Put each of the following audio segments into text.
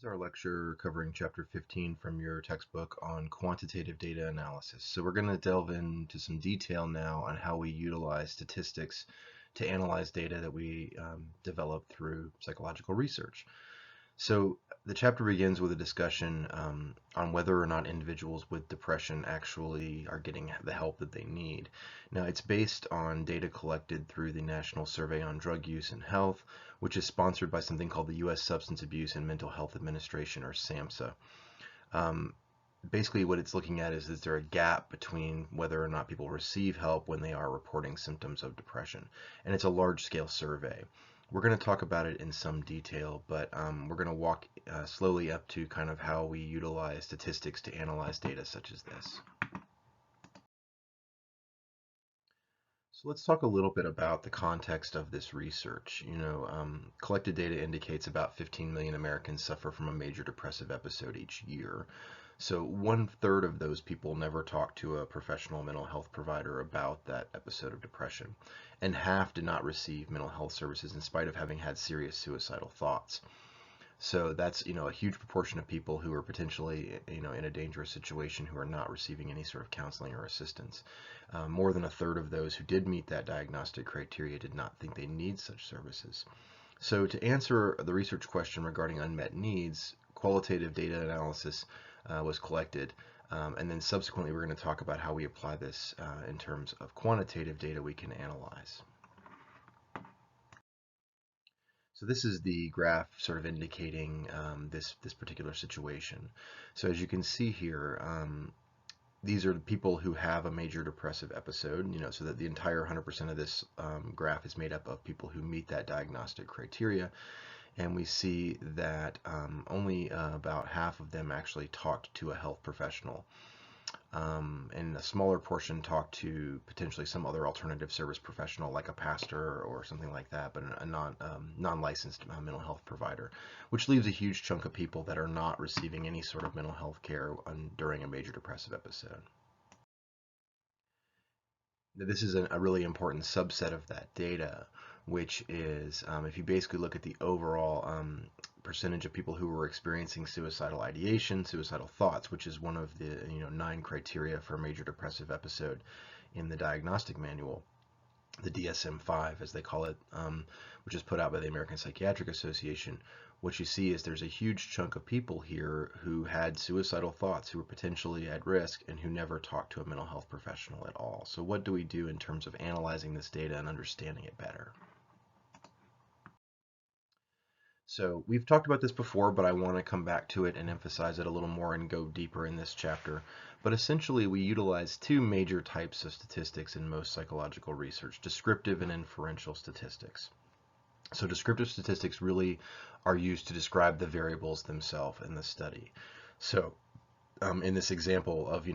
Is our lecture covering chapter 15 from your textbook on quantitative data analysis. So we're going to delve into some detail now on how we utilize statistics to analyze data that we develop through psychological research. So the chapter begins with a discussion on whether or not individuals with depression actually are getting the help that they need. Now, it's based on data collected through the National Survey on Drug Use and Health, which is sponsored by something called the U.S. Substance Abuse and Mental Health Administration, or SAMHSA. Basically, what it's looking at is there a gap between whether or not people receive help when they are reporting symptoms of depression? And it's a large-scale survey. We're going to talk about it in some detail, but we're going to walk slowly up to kind of how we utilize statistics to analyze data such as this. So let's talk a little bit about the context of this research. Collected data indicates about 15 million Americans suffer from a major depressive episode each year. So 1/3 of those people never talk to a professional mental health provider about that episode of depression, and half did not receive mental health services in spite of having had serious suicidal thoughts. So that's, a huge proportion of people who are potentially, in a dangerous situation who are not receiving any sort of counseling or assistance. More than 1/3 of those who did meet that diagnostic criteria did not think they need such services. So to answer the research question regarding unmet needs, qualitative data analysis was collected, and then subsequently we're going to talk about how we apply this in terms of quantitative data we can analyze. So this is the graph sort of indicating this particular situation. So as you can see here, these are the people who have a major depressive episode, so that the entire 100% of this graph is made up of people who meet that diagnostic criteria. And we see that only about half of them actually talked to a health professional. And a smaller portion talked to potentially some other alternative service professional like a pastor or something like that, but a non-licensed mental health provider, which leaves a huge chunk of people that are not receiving any sort of mental health care during a major depressive episode. This is a really important subset of that data, which is if you basically look at the overall percentage of people who were experiencing suicidal ideation, suicidal thoughts, which is one of the 9 criteria for a major depressive episode in the diagnostic manual, the DSM-5 as they call it, which is put out by the American Psychiatric Association. What you see is there's a huge chunk of people here who had suicidal thoughts, who were potentially at risk, and who never talked to a mental health professional at all. So what do we do in terms of analyzing this data and understanding it better? So we've talked about this before, but I want to come back to it and emphasize it a little more and go deeper in this chapter. But essentially, we utilize 2 major types of statistics in most psychological research: descriptive and inferential statistics. So descriptive statistics really are used to describe the variables themselves in the study. So in this example of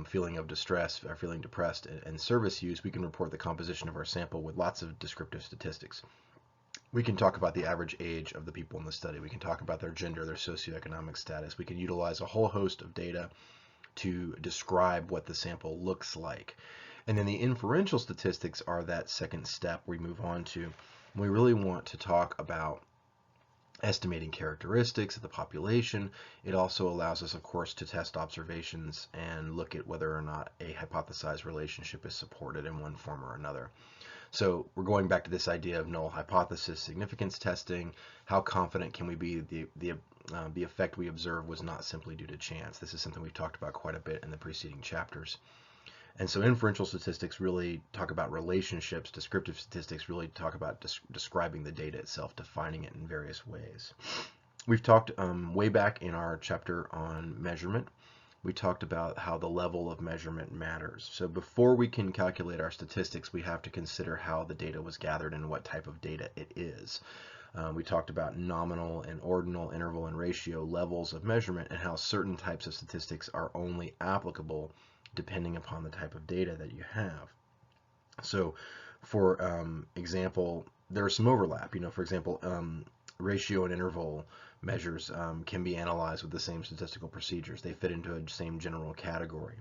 feeling of distress or feeling depressed and service use, we can report the composition of our sample with lots of descriptive statistics. We can talk about the average age of the people in the study. We can talk about their gender, their socioeconomic status. We can utilize a whole host of data to describe what the sample looks like. And then the inferential statistics are that second step we move on to. We really want to talk about estimating characteristics of the population. It also allows us, of course, to test observations and look at whether or not a hypothesized relationship is supported in one form or another. So we're going back to this idea of null hypothesis significance testing. How confident can we be the effect we observe was not simply due to chance? This is something we've talked about quite a bit in the preceding chapters. And so inferential statistics really talk about relationships. Descriptive statistics really talk about describing the data itself, defining it in various ways. We've talked way back in our chapter on measurement. We talked about how the level of measurement matters. So before we can calculate our statistics, we have to consider how the data was gathered and what type of data it is. We talked about nominal and ordinal, interval and ratio levels of measurement, and how certain types of statistics are only applicable depending upon the type of data that you have. So for example, there's some overlap. For example, ratio and interval measures can be analyzed with the same statistical procedures. They fit into a same general category.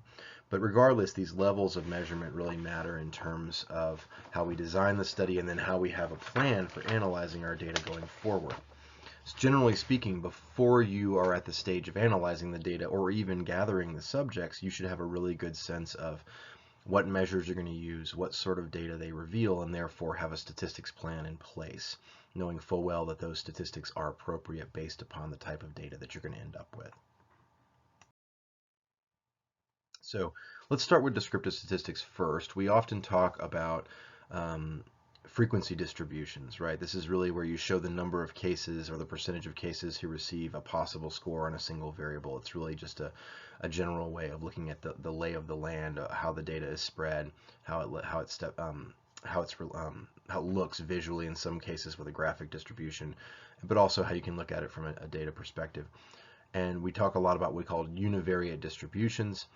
But regardless, these levels of measurement really matter in terms of how we design the study and then how we have a plan for analyzing our data going forward. So generally speaking, before you are at the stage of analyzing the data or even gathering the subjects, you should have a really good sense of what measures you're going to use, what sort of data they reveal, and therefore have a statistics plan in place, knowing full well that those statistics are appropriate based upon the type of data that you're going to end up with. So let's start with descriptive statistics first. We often talk about frequency distributions, right? This is really where you show the number of cases or the percentage of cases who receive a possible score on a single variable. It's really just a general way of looking at the lay of the land, how the data is spread, how it looks visually in some cases with a graphic distribution, but also how you can look at it from a data perspective. And we talk a lot about what we call univariate distributions.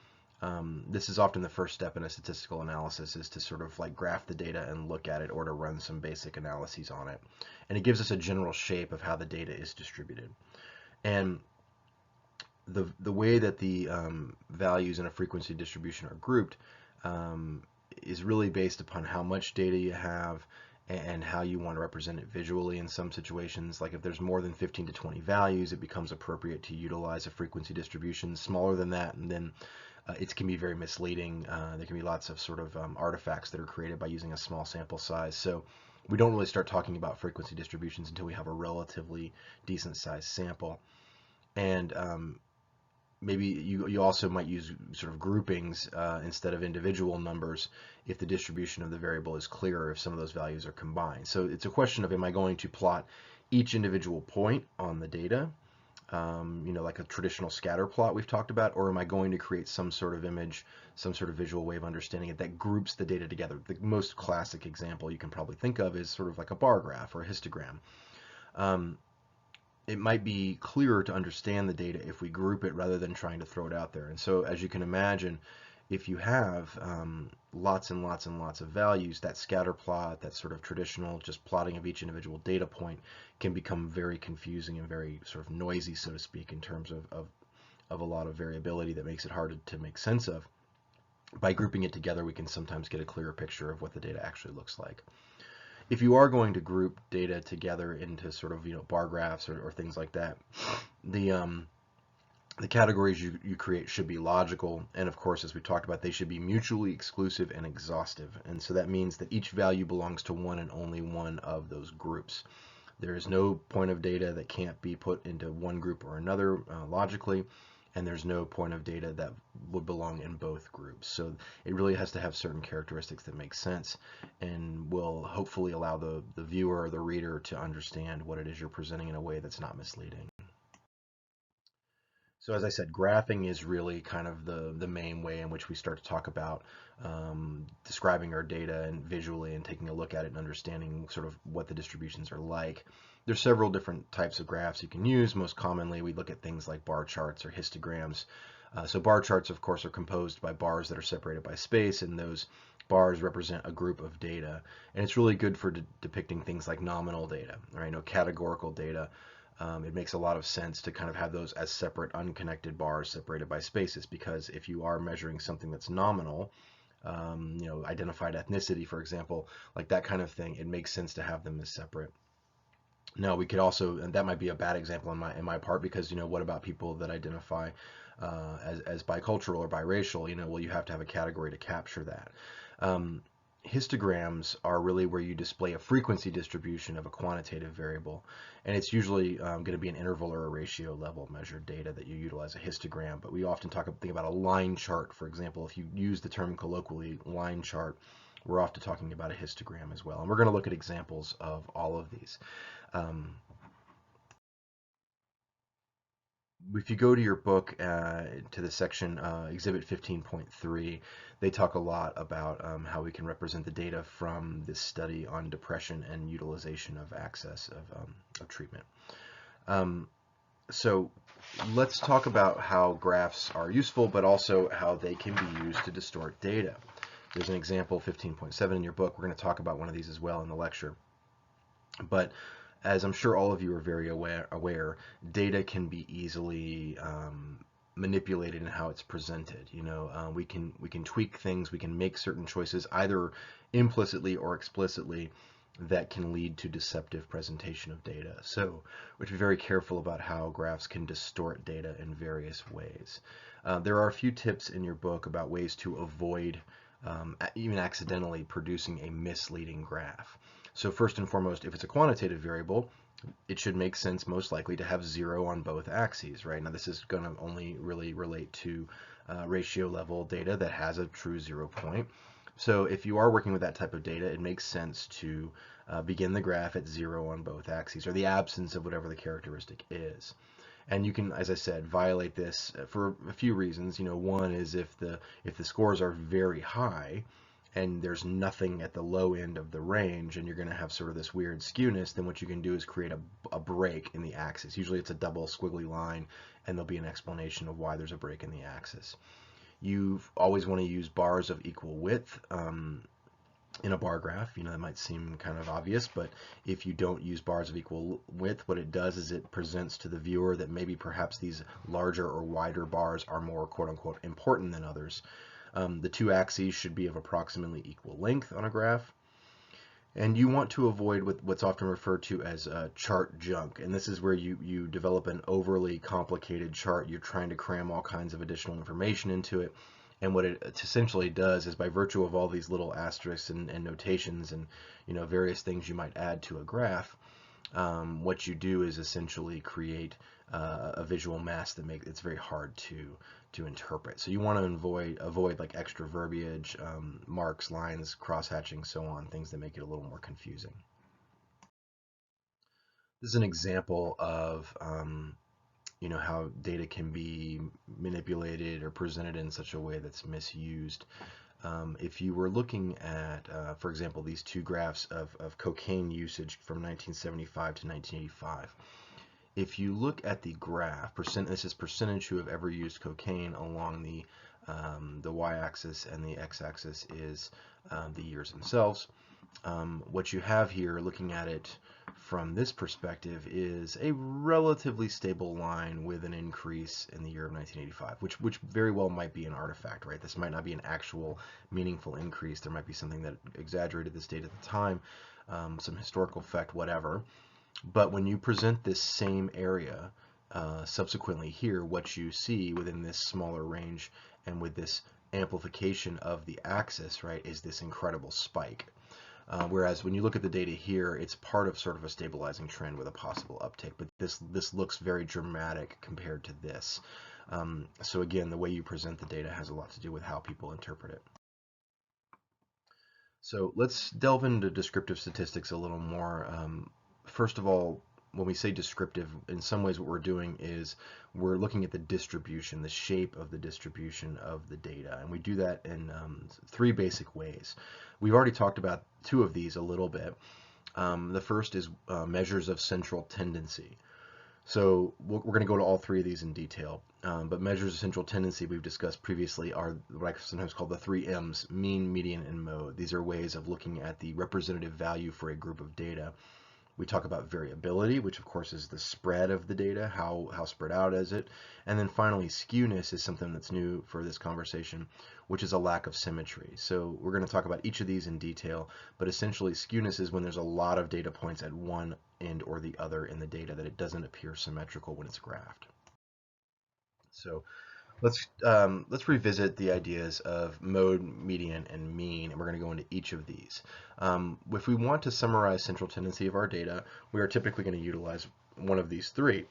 This is often the first step in a statistical analysis, is to sort of like graph the data and look at it, or to run some basic analyses on it. And it gives us a general shape of how the data is distributed. And the way that the values in a frequency distribution are grouped is really based upon how much data you have and how you want to represent it visually in some situations. Like if there's more than 15 to 20 values, it becomes appropriate to utilize a frequency distribution. Smaller than that, and then it can be very misleading. There can be lots of sort of artifacts that are created by using a small sample size. So we don't really start talking about frequency distributions until we have a relatively decent sized sample. And maybe you also might use sort of groupings instead of individual numbers if the distribution of the variable is clearer, if some of those values are combined. So it's a question of, am I going to plot each individual point on the data, like a traditional scatter plot we've talked about, or am I going to create some sort of image, some sort of visual way of understanding it that groups the data together? The most classic example you can probably think of is sort of like a bar graph or a histogram. It might be clearer to understand the data if we group it rather than trying to throw it out there. And so, as you can imagine, if you have lots and lots and lots of values, that scatter plot, that sort of traditional just plotting of each individual data point, can become very confusing and very sort of noisy, so to speak, in terms of a lot of variability that makes it hard to make sense of. By grouping it together, we can sometimes get a clearer picture of what the data actually looks like. If you are going to group data together into sort of bar graphs or things like that, the categories you create should be logical, and of course, as we talked about, they should be mutually exclusive and exhaustive. And so that means that each value belongs to one and only one of those groups. There is no point of data that can't be put into one group or another logically, and there's no point of data that would belong in both groups. So it really has to have certain characteristics that make sense and will hopefully allow the viewer or the reader to understand what it is you're presenting in a way that's not misleading. So as I said, graphing is really kind of the main way in which we start to talk about describing our data and visually and taking a look at it and understanding sort of what the distributions are like. There's several different types of graphs you can use. Most commonly, we look at things like bar charts or histograms. So bar charts, of course, are composed by bars that are separated by space, and those bars represent a group of data. And it's really good for depicting things like nominal data, right? Categorical data. It makes a lot of sense to kind of have those as separate, unconnected bars separated by spaces, because if you are measuring something that's nominal, identified ethnicity, for example, like that kind of thing, it makes sense to have them as separate. Now we could also, and that might be a bad example in my part, because what about people that identify as bicultural or biracial? Well, you have to have a category to capture that. Histograms are really where you display a frequency distribution of a quantitative variable, and it's usually going to be an interval or a ratio level measured data that you utilize a histogram. But we often think about a line chart, for example. If you use the term colloquially, line chart, we're often talking about a histogram as well. And we're going to look at examples of all of these. If you go to your book to the section Exhibit 15.3, they talk a lot about how we can represent the data from this study on depression and utilization of access of treatment. So let's talk about how graphs are useful, but also how they can be used to distort data. There's an example, 15.7 in your book. We're going to talk about one of these as well in the lecture. But as I'm sure all of you are very aware, data can be easily manipulated in how it's presented. We can tweak things, we can make certain choices either implicitly or explicitly that can lead to deceptive presentation of data. So we have to be very careful about how graphs can distort data in various ways. There are a few tips in your book about ways to avoid even accidentally producing a misleading graph. So first and foremost, if it's a quantitative variable, it should make sense most likely to have 0 on both axes, right? Now this is going to only really relate to ratio level data that has a true 0 point. So if you are working with that type of data, it makes sense to begin the graph at 0 on both axes, or the absence of whatever the characteristic is. And you can, as I said, violate this for a few reasons. One is if the scores are very high and there's nothing at the low end of the range, and you're going to have sort of this weird skewness, then what you can do is create a break in the axis. Usually it's a double squiggly line, and there'll be an explanation of why there's a break in the axis. You always want to use bars of equal width in a bar graph. That might seem kind of obvious, but if you don't use bars of equal width, what it does is it presents to the viewer that maybe perhaps these larger or wider bars are more quote-unquote important than others. The two axes should be of approximately equal length on a graph. And you want to avoid what's often referred to as chart junk. And this is where you develop an overly complicated chart. You're trying to cram all kinds of additional information into it. And what it essentially does is, by virtue of all these little asterisks and notations and various things you might add to a graph, what you do is essentially create a visual mess that makes it's very hard to interpret. So you want to avoid like extra verbiage, marks, lines, cross-hatching, so on, things that make it a little more confusing. This is an example of how data can be manipulated or presented in such a way that's misused. If you were looking at, for example, these two graphs of cocaine usage from 1975 to 1985, if you look at the graph, this is percentage who have ever used cocaine along the y-axis, and the x-axis is the years themselves. What you have here, looking at it from this perspective, is a relatively stable line with an increase in the year of 1985, which very well might be an artifact, right? This might not be an actual meaningful increase. There might be something that exaggerated this date at the time, some historical effect, whatever. But when you present this same area subsequently here, what you see within this smaller range and with this amplification of the axis, right, is this incredible spike. Whereas when you look at the data here, it's part of sort of a stabilizing trend with a possible uptick, but this looks very dramatic compared to this. So again, the way you present the data has a lot to do with how people interpret it. So let's delve into descriptive statistics a little more. First of all, when we say descriptive, in some ways what we're doing is we're looking at the distribution, the shape of the distribution of the data, and we do that in three basic ways. We've already talked about two of these a little bit. The first is measures of central tendency. So we're going to go to all three of these in detail, but measures of central tendency we've discussed previously are what I sometimes call the three M's: mean, median, and mode. These are ways of looking at the representative value for a group of data. We talk about variability, which of course is the spread of the data, how spread out is it. And then finally, skewness is something that's new for this conversation, which is a lack of symmetry. So we're going to talk about each of these in detail, but essentially skewness is when there's a lot of data points at one end or the other in the data, that it doesn't appear symmetrical when it's graphed. So let's revisit the ideas of mode, median, and mean, and we're going to go into each of these. If we want to summarize central tendency of our data, we are typically going to utilize one of these three.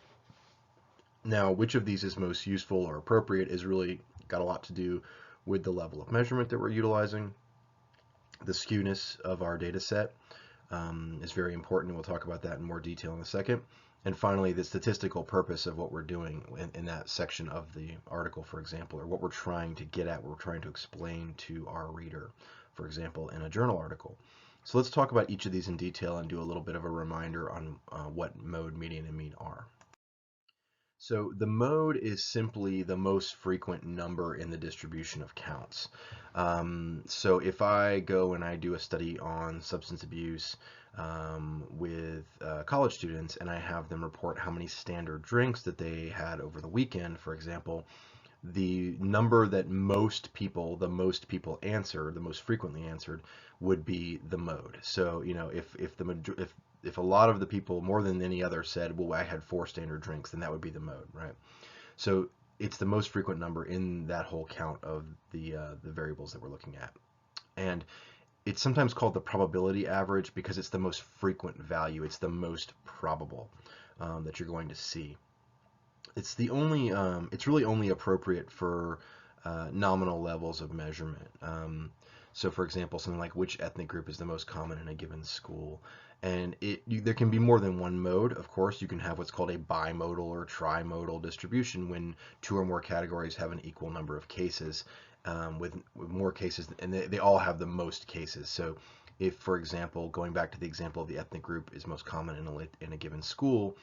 Now, which of these is most useful or appropriate is really got a lot to do with the level of measurement that we're utilizing. The skewness of our data set is very important, and we'll talk about that in more detail in a second. And finally, the statistical purpose of what we're doing in that section of the article, for example, or what we're trying to get at, what we're trying to explain to our reader, for example, in a journal article. So let's talk about each of these in detail and do a little bit of a reminder on what mode, median, and mean are. So the mode is simply the most frequent number in the distribution of counts. So if I go and I do a study on substance abuse with college students, and I have them report how many standard drinks that they had over the weekend, for example, the number that most people, the most people answer, the most frequently answered, would be the mode. So, you know, if a lot of the people, more than any other, said, well, I had 4 standard drinks, then that would be the mode, right? So it's the most frequent number in that whole count of the variables that we're looking at. And it's sometimes called the probability average because it's the most frequent value. It's the most probable that you're going to see. It's really only appropriate for nominal levels of measurement. So for example, something like which ethnic group is the most common in a given school. And there can be more than one mode. Of course, you can have what's called a bimodal or trimodal distribution when 2 or more categories have an equal number of cases, with more cases, and they all have the most cases. So if, for example, going back to the example of the ethnic group is most common in a given school,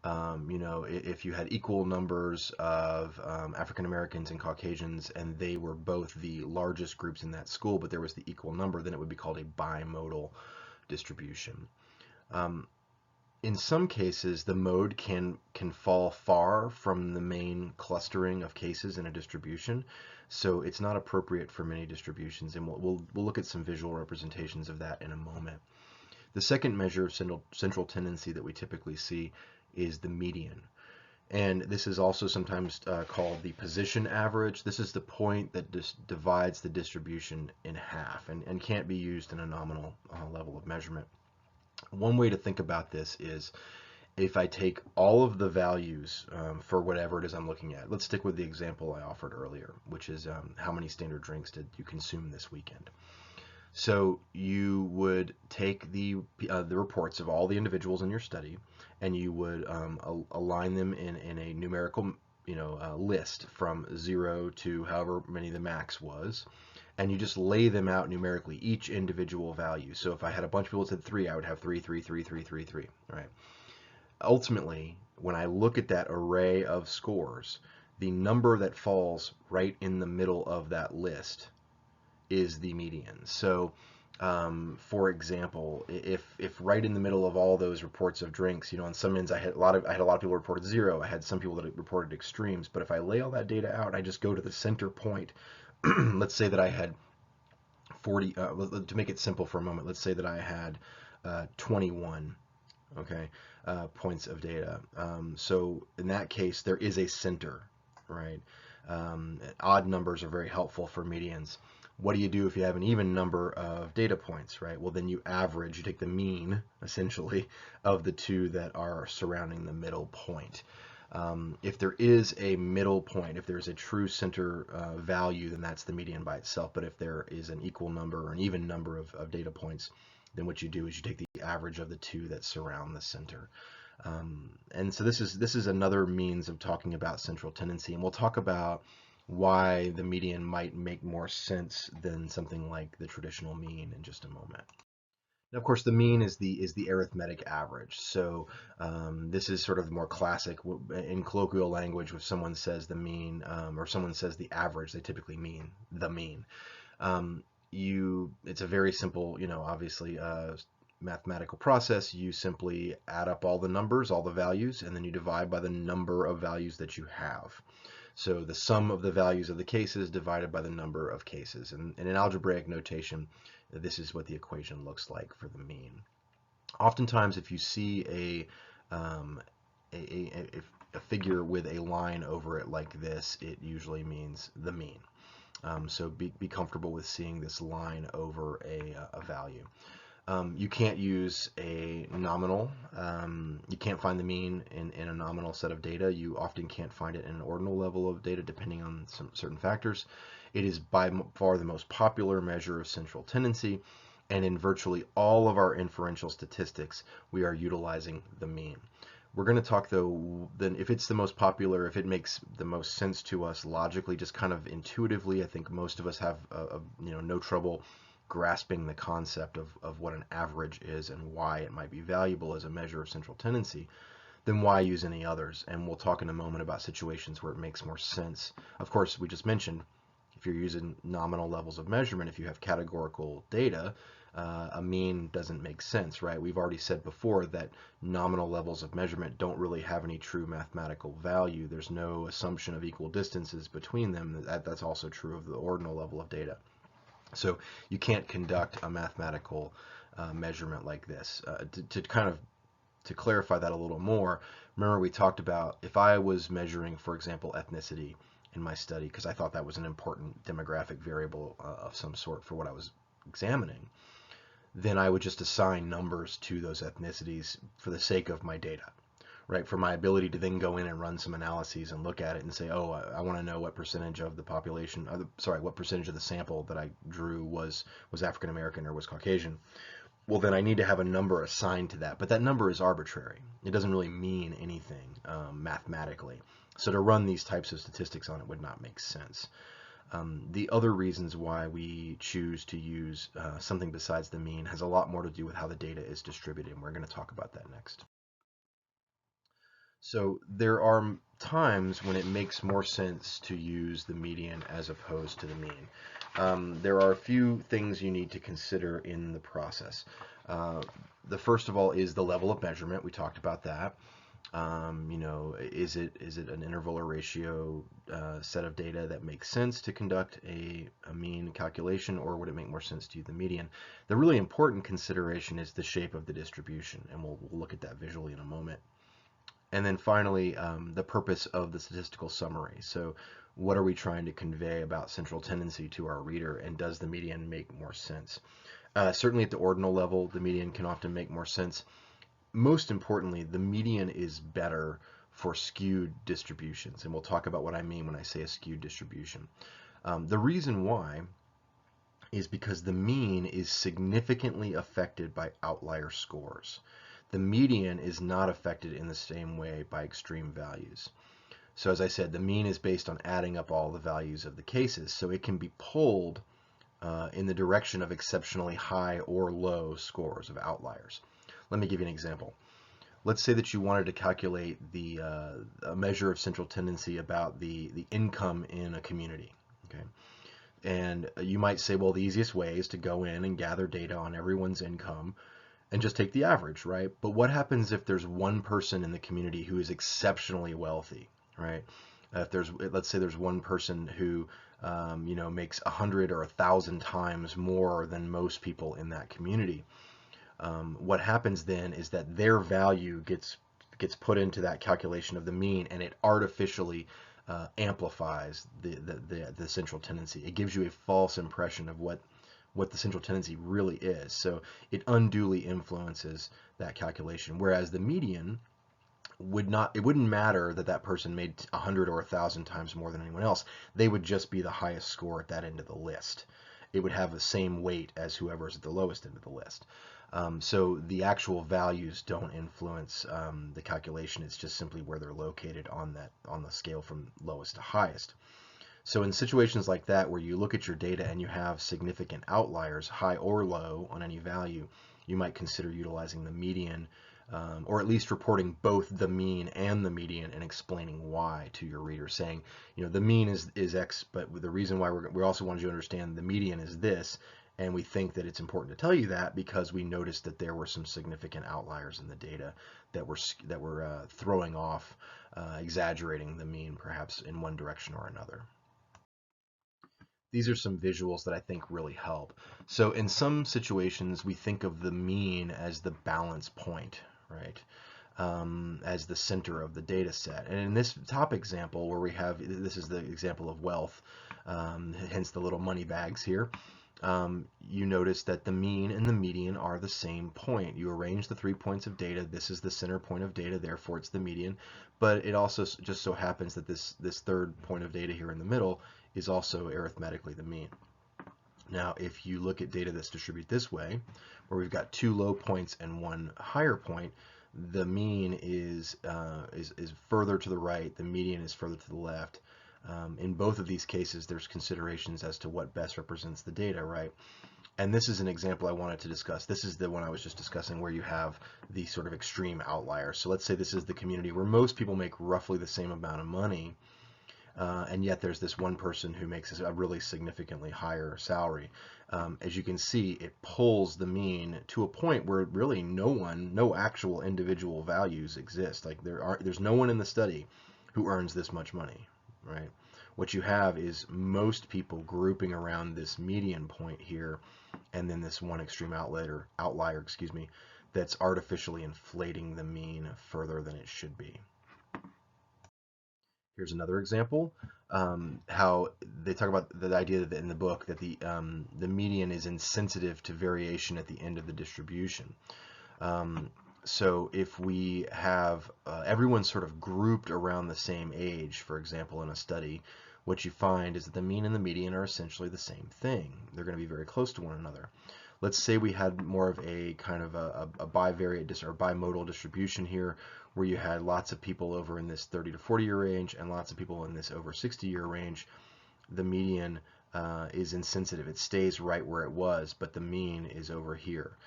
you know, if you had equal numbers of African Americans and Caucasians, and they were both the largest groups in that school, but there was the equal number, then it would be called a bimodal distribution. In some cases, the mode can fall far from the main clustering of cases in a distribution, so it's not appropriate for many distributions, and we'll look at some visual representations of that in a moment. The second measure of central tendency that we typically see is the median. And this is also sometimes called the position average. This is the point that divides the distribution in half and can't be used in a nominal level of measurement. One way to think about this is if I take all of the values for whatever it is I'm looking at. Let's stick with the example I offered earlier, which is how many standard drinks did you consume this weekend? So you would take the reports of all the individuals in your study, and you would align them in a numerical, you know, list from 0 to however many the max was, and you just lay them out numerically, each individual value. So if I had a bunch of people that said 3, I would have 3, 3, 3, 3, 3, 3. Right. Ultimately, when I look at that array of scores, the number that falls right in the middle of that list is the median. So, for example, if right in the middle of all those reports of drinks, you know, on some ends I had a lot of people reported 0. I had some people that reported extremes. But if I lay all that data out, I just go to the center point. Let's say that I had 40. To make it simple for a moment, let's say that I had 21. Okay, points of data. So in that case, there is a center, right? Odd numbers are very helpful for medians. What do you do if you have an even number of data points, right? Well, then you average, you take the mean, essentially, of the 2 that are surrounding the middle point. If there is a middle point, if there's a true center value, then that's the median by itself. But if there is an equal number or an even number of data points, then what you do is you take the average of the 2 that surround the center. And so this is another means of talking about central tendency, and we'll talk about why the median might make more sense than something like the traditional mean in just a moment. Now, of course, the mean is the arithmetic average. So this is sort of more classic in colloquial language. If someone says the mean or someone says the average, they typically mean the mean. It's a very simple, you know, obviously mathematical process. You simply add up all the numbers, all the values, and then you divide by the number of values that you have. So the sum of the values of the cases divided by the number of cases. And in algebraic notation, this is what the equation looks like for the mean. Oftentimes, if you see a figure with a line over it like this, it usually means the mean. So be comfortable with seeing this line over a value. You can't use a nominal. You can't find the mean in a nominal set of data. You often can't find it in an ordinal level of data depending on some certain factors. It is by far the most popular measure of central tendency, and in virtually all of our inferential statistics, we are utilizing the mean. We're going to talk, though, then if it's the most popular, if it makes the most sense to us logically, just kind of intuitively. I think most of us have no trouble grasping the concept of what an average is and why it might be valuable as a measure of central tendency. Then why use any others? And we'll talk in a moment about situations where it makes more sense. Of course, we just mentioned If you're using nominal levels of measurement, if you have categorical data, a mean doesn't make sense, right? We've already said before that nominal levels of measurement don't really have any true mathematical value. There's no assumption of equal distances between them. That's also true of the ordinal level of data. So you can't conduct a mathematical measurement like this. To clarify that a little more, remember we talked about if I was measuring, for example, ethnicity in my study, because I thought that was an important demographic variable of some sort for what I was examining, then I would just assign numbers to those ethnicities for the sake of my data, right? For my ability to then go in and run some analyses and look at it and say, oh, I want to know what percentage of the population, what percentage of the sample that I drew was African American or was Caucasian. Well, then I need to have a number assigned to that, but that number is arbitrary. It doesn't really mean anything mathematically. So to run these types of statistics on it would not make sense. The other reasons why we choose to use something besides the mean has a lot more to do with how the data is distributed, and we're going to talk about that next. So there are times when it makes more sense to use the median as opposed to the mean. There are a few things you need to consider in the process. The first of all is the level of measurement. We talked about that. Is it an interval or ratio set of data that makes sense to conduct a mean calculation, or would it make more sense to use the median? The really important consideration is the shape of the distribution, and we'll look at that visually in a moment. And then finally, the purpose of the statistical summary. So what are we trying to convey about central tendency to our reader, and does the median make more sense? Certainly at the ordinal level, the median can often make more sense. Most importantly, the median is better for skewed distributions, and we'll talk about what I mean when I say a skewed distribution. The reason why is because the mean is significantly affected by outlier scores. The median is not affected in the same way by extreme values. So as I said, the mean is based on adding up all the values of the cases, so it can be pulled in the direction of exceptionally high or low scores of outliers. Let me give you an example. Let's say that you wanted to calculate a measure of central tendency about the income in a community. Okay, and you might say, well, the easiest way is to go in and gather data on everyone's income and just take the average, right? But what happens if there's one person in the community who is exceptionally wealthy, right? Let's say there's one person who makes 100 or 1,000 times more than most people in that community. What happens then is that their value gets put into that calculation of the mean, and it artificially amplifies the central tendency. It gives you a false impression of what the central tendency really is. So it unduly influences that calculation. Whereas the median it wouldn't matter that person made 100 or 1,000 times more than anyone else. They would just be the highest score at that end of the list. It would have the same weight as whoever's at the lowest end of the list. So the actual values don't influence the calculation. It's just simply where they're located on the scale from lowest to highest. So in situations like that, where you look at your data and you have significant outliers, high or low on any value, you might consider utilizing the median, or at least reporting both the mean and the median and explaining why to your reader, saying, the mean is X, but the reason why we also wanted you to understand the median is this, and we think that it's important to tell you that because we noticed that there were some significant outliers in the data that were throwing off, exaggerating the mean perhaps in one direction or another. These are some visuals that I think really help. So in some situations, we think of the mean as the balance point, right? As the center of the data set. And in this top example, where this is the example of wealth, hence the little money bags here, you notice that the mean and the median are the same point. You arrange the 3 points of data. This is the center point of data, therefore it's the median. But it also just so happens that this third point of data here in the middle is also arithmetically the mean. Now, if you look at data that's distributed this way, where we've got 2 low points and 1 higher point, the mean is further to the right, the median is further to the left. In both of these cases, there's considerations as to what best represents the data, right? And this is an example I wanted to discuss. This is the one I was just discussing, where you have the sort of extreme outlier. So let's say this is the community where most people make roughly the same amount of money. and yet there's this one person who makes a really significantly higher salary. As you can see, it pulls the mean to a point where really no actual individual values exist. Like there's no one in the study who earns this much money, right? What you have is most people grouping around this median point here, and then this one extreme outlier, excuse me, that's artificially inflating the mean further than it should be. Here's another example. How they talk about the idea that in the book that the median is insensitive to variation at the end of the distribution. So if we have everyone sort of grouped around the same age, for example, in a study, what you find is that the mean and the median are essentially the same thing. They're going to be very close to one another. Let's say we had more of a kind of a bivariate or bimodal distribution here, where you had lots of people over in this 30 to 40 year range and lots of people in this over 60-year range. The median is insensitive. It stays right where it was, but the mean is over here.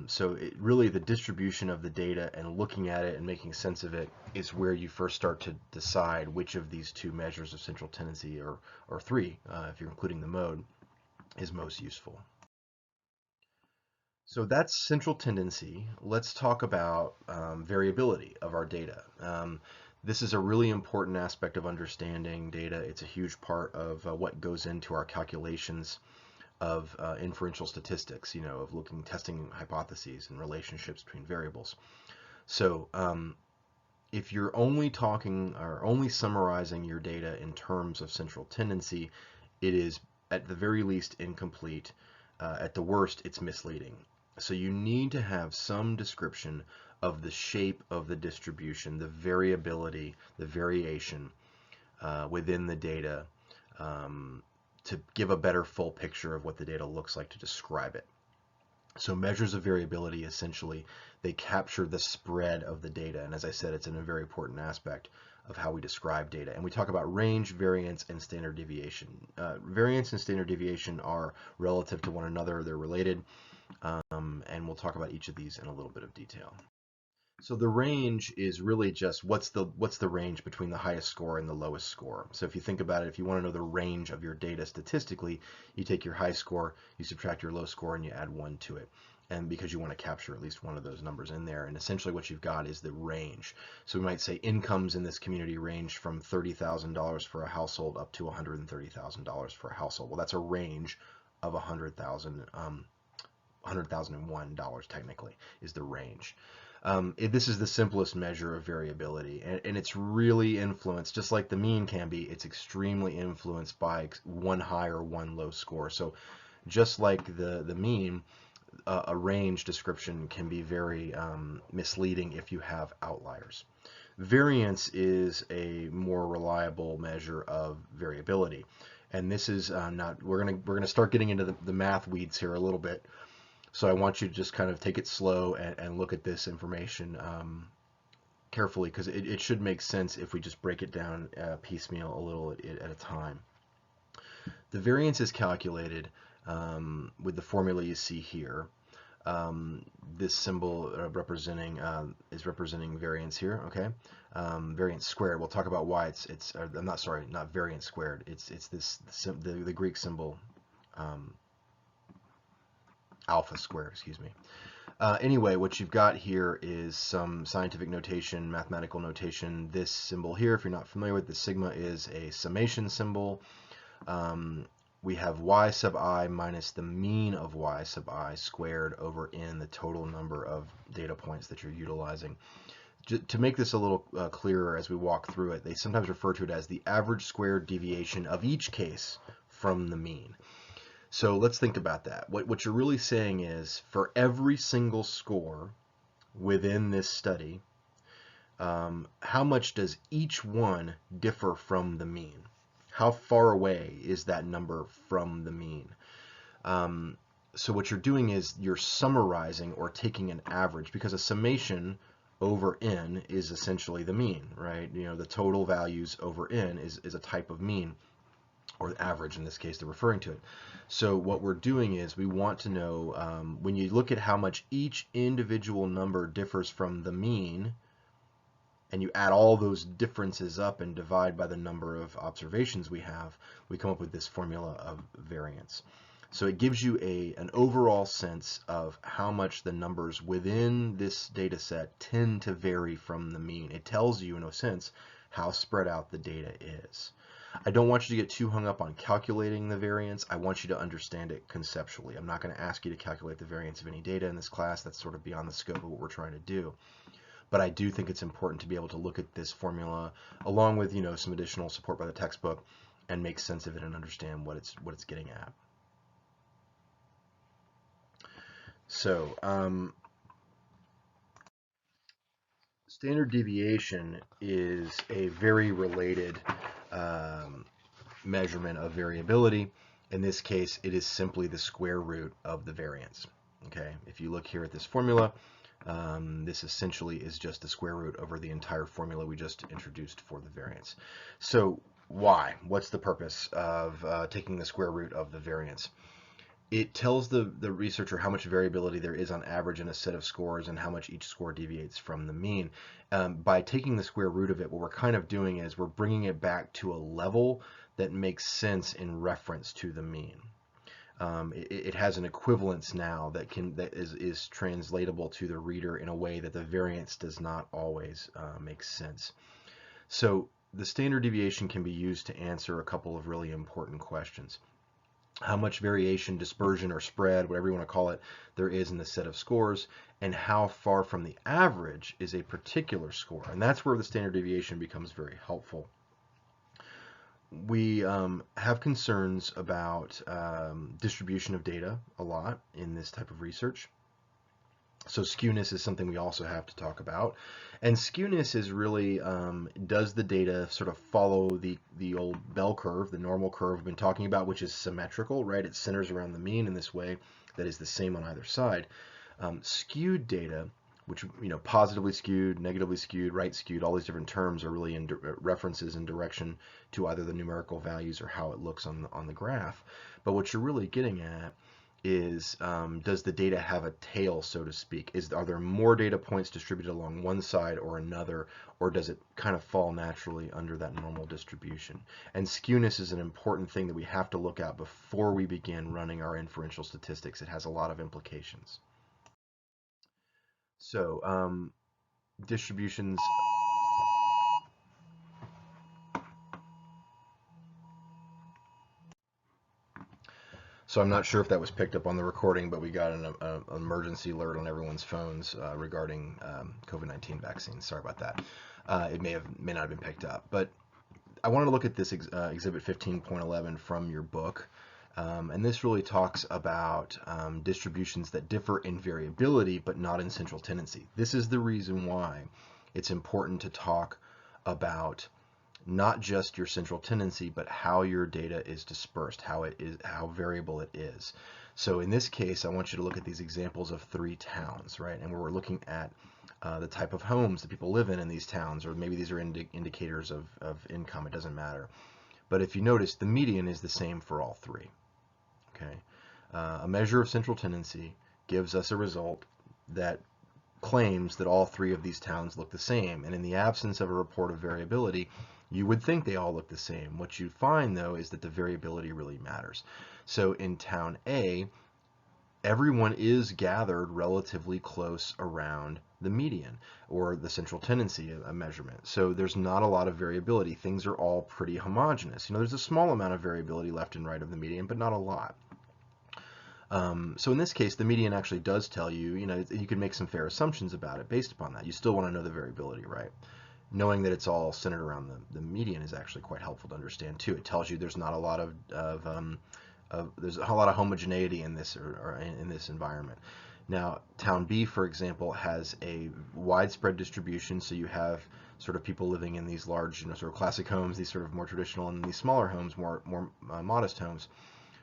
So really the distribution of the data and looking at it and making sense of it is where you first start to decide which of these two measures of central tendency, or three, if you're including the mode, is most useful. So that's central tendency. Let's talk about variability of our data. This is a really important aspect of understanding data. It's a huge part of what goes into our calculations of inferential statistics, of testing hypotheses and relationships between variables. So if you're only talking or only summarizing your data in terms of central tendency, it is at the very least incomplete. At the worst, it's misleading. So you need to have some description of the shape of the distribution, the variability, the variation within the data, to give a better full picture of what the data looks like, to describe it. So measures of variability, essentially, they capture the spread of the data. And as I said, it's a very important aspect of how we describe data. And we talk about range, variance, and standard deviation. Variance and standard deviation are relative to one another. They're related. And we'll talk about each of these in a little bit of detail. So the range is really just what's the range between the highest score and the lowest score. So if you think about it, if you want to know the range of your data statistically, you take your high score, you subtract your low score, and you add 1 to it. And because you want to capture at least one of those numbers in there. And essentially what you've got is the range. So we might say incomes in this community range from $30,000 for a household up to $130,000 for a household. Well, that's a range of $100,001 technically is the range. This is the simplest measure of variability, and it's really influenced, just like the mean can be, it's extremely influenced by one high or one low score. So just like the mean, a range description can be very misleading if you have outliers. Variance is a more reliable measure of variability, and this is not, we're gonna start getting into the math weeds here a little bit. So I want you to just kind of take it slow and look at this information carefully, because it should make sense if we just break it down piecemeal a little at a time. The variance is calculated with the formula you see here. This symbol is representing variance here, okay? Variance squared. We'll talk about why I'm not sorry, not variance squared. It's the Greek symbol. Alpha squared, excuse me. Anyway, what you've got here is some scientific notation, mathematical notation. This symbol here, if you're not familiar with, the sigma is a summation symbol. We have y sub I minus the mean of y sub I squared over n, the total number of data points that you're utilizing. To make this a little clearer as we walk through it, they sometimes refer to it as the average squared deviation of each case from the mean. So let's think about that. What you're really saying is, for every single score within this study, how much does each one differ from the mean? How far away is that number from the mean? So what you're doing is you're summarizing or taking an average, because a summation over n is essentially the mean, right? The total values over n is a type of mean, or average in this case they're referring to it. So what we're doing is we want to know, when you look at how much each individual number differs from the mean, and you add all those differences up and divide by the number of observations we have, we come up with this formula of variance. So it gives you an overall sense of how much the numbers within this data set tend to vary from the mean. It tells you, in a sense, how spread out the data is. I don't want you to get too hung up on calculating the variance. I want you to understand it conceptually. I'm not going to ask you to calculate the variance of any data in this class. That's sort of beyond the scope of what we're trying to do. But I do think it's important to be able to look at this formula along with, some additional support by the textbook and make sense of it and understand what it's getting at. So, standard deviation is a very related measurement of variability. In this case, it is simply the square root of the variance. Okay, if you look here at this formula, this essentially is just the square root over the entire formula we just introduced for the variance. So why? What's the purpose of taking the square root of the variance? It tells the researcher how much variability there is on average in a set of scores and how much each score deviates from the mean. By taking the square root of it, what we're kind of doing is we're bringing it back to a level that makes sense in reference to the mean. It has an equivalence now that is translatable to the reader in a way that the variance does not always make sense. So the standard deviation can be used to answer a couple of really important questions. How much variation, dispersion, or spread, whatever you want to call it, there is in the set of scores, and how far from the average is a particular score. And that's where the standard deviation becomes very helpful. We have concerns about distribution of data a lot in this type of research. So skewness is something we also have to talk about. And skewness is really, does the data sort of follow the old bell curve, the normal curve we've been talking about, which is symmetrical, right? It centers around the mean in this way that is the same on either side. Skewed data, which, positively skewed, negatively skewed, right skewed, all these different terms are really in references in direction to either the numerical values or how it looks on the graph. But what you're really getting at is, does the data have a tail, so to speak? Are there more data points distributed along one side or another, or does it kind of fall naturally under that normal distribution? And skewness is an important thing that we have to look at before we begin running our inferential statistics. It has a lot of implications. So, distributions. So I'm not sure if that was picked up on the recording, but we got an emergency alert on everyone's phones regarding COVID-19 vaccines. Sorry about that. It may not have been picked up, but I wanted to look at this Exhibit 15.11 from your book. And this really talks about distributions that differ in variability, but not in central tendency. This is the reason why it's important to talk about not just your central tendency, but how your data is dispersed, how variable it is. So in this case, I want you to look at these examples of 3 towns, right? And we're looking at the type of homes that people live in these towns, or maybe these are indicators of income, it doesn't matter. But if you notice, the median is the same for all 3, okay? A measure of central tendency gives us a result that claims that all 3 of these towns look the same, and in the absence of a report of variability, you would think they all look the same. What you find, though, is that the variability really matters. So in town A, everyone is gathered relatively close around the median, or the central tendency measurement. So there's not a lot of variability. Things are all pretty homogeneous. There's a small amount of variability left and right of the median, but not a lot. So in this case, the median actually does tell you, you can make some fair assumptions about it based upon that. You still want to know the variability, right? Knowing that it's all centered around the median is actually quite helpful to understand too. It tells you there's not a lot of there's a lot of homogeneity in this or in this environment. Now, town B, for example, has a widespread distribution, so you have sort of people living in these large, sort of classic homes, these sort of more traditional, and these smaller homes, more modest homes.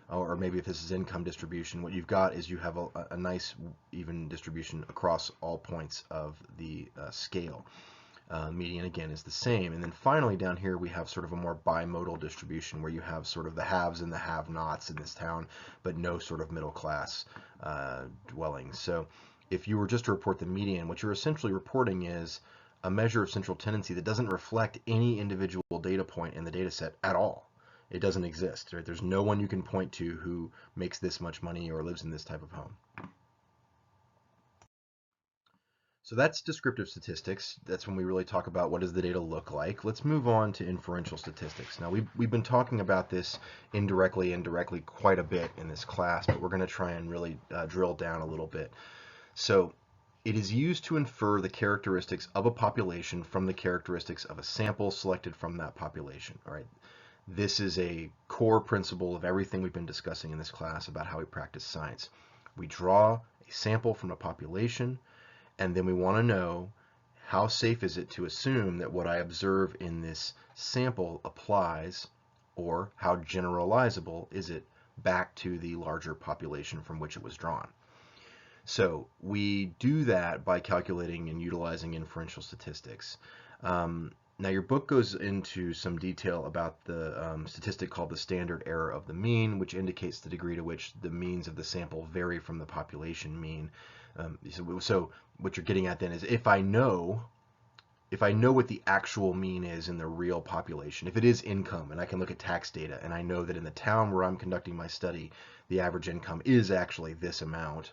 Or maybe if this is income distribution, what you've got is you have a nice even distribution across all points of the scale. Median again is the same. And then finally down here we have sort of a more bimodal distribution where you have sort of the haves and the have-nots in this town, but no sort of middle class dwellings. So if you were just to report the median, what you're essentially reporting is a measure of central tendency that doesn't reflect any individual data point in the data set at all. It doesn't exist, right? There's no one you can point to who makes this much money or lives in this type of home. So that's descriptive statistics. That's when we really talk about what does the data look like. Let's move on to inferential statistics. Now, we've been talking about this indirectly and directly quite a bit in this class, but we're going to try and really drill down a little bit. So it is used to infer the characteristics of a population from the characteristics of a sample selected from that population. All right. This is a core principle of everything we've been discussing in this class about how we practice science. We draw a sample from a population, and then we want to know how safe is it to assume that what I observe in this sample applies, or how generalizable is it back to the larger population from which it was drawn. So we do that by calculating and utilizing inferential statistics. Now your book goes into some detail about the statistic called the standard error of the mean, which indicates the degree to which the means of the sample vary from the population mean. So what you're getting at then is if I know what the actual mean is in the real population, if it is income, and I can look at tax data, and I know that in the town where I'm conducting my study, the average income is actually this amount,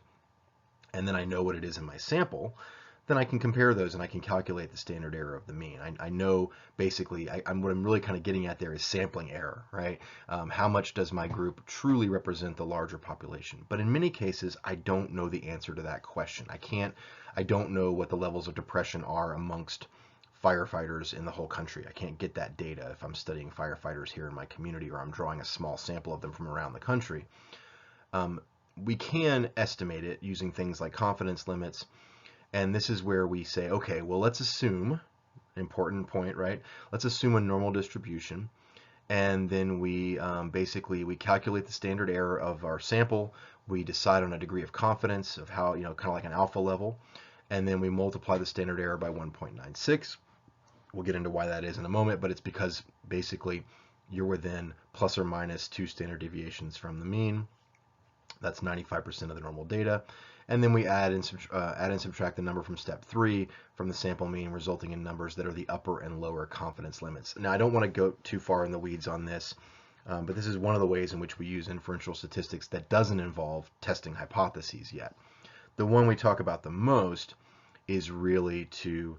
and then I know what it is in my sample, then I can compare those and I can calculate the standard error of the mean. I know basically, what I'm really kind of getting at there is sampling error, right? How much does my group truly represent the larger population? But in many cases, I don't know the answer to that question. I don't know what the levels of depression are amongst firefighters in the whole country. I can't get that data if I'm studying firefighters here in my community or I'm drawing a small sample of them from around the country. We can estimate it using things like confidence limits. And this is where we say, okay, well, let's assume, important point, right? Let's assume a normal distribution. And then we basically, we calculate the standard error of our sample. We decide on a degree of confidence of how, kind of like an alpha level. And then we multiply the standard error by 1.96. We'll get into why that is in a moment, but it's because basically you're within plus or minus 2 standard deviations from the mean. That's 95% of the normal data. And then we add and subtract the number from step 3 from the sample mean, resulting in numbers that are the upper and lower confidence limits. Now, I don't want to go too far in the weeds on this, but this is one of the ways in which we use inferential statistics that doesn't involve testing hypotheses yet. The one we talk about the most is really to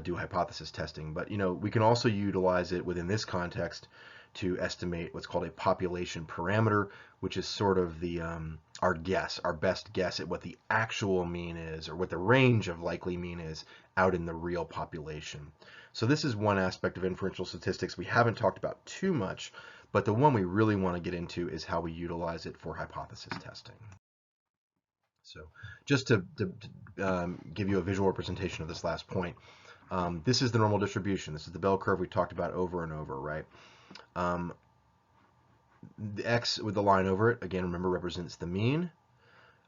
do hypothesis testing, but we can also utilize it within this context to estimate what's called a population parameter, which is sort of the our best guess at what the actual mean is, or what the range of likely mean is out in the real population. So this is one aspect of inferential statistics we haven't talked about too much, but the one we really want to get into is how we utilize it for hypothesis testing. So just to give you a visual representation of this last point, this is the normal distribution. This is the bell curve we talked about over and over, right? The X with the line over it, again, remember, represents the mean.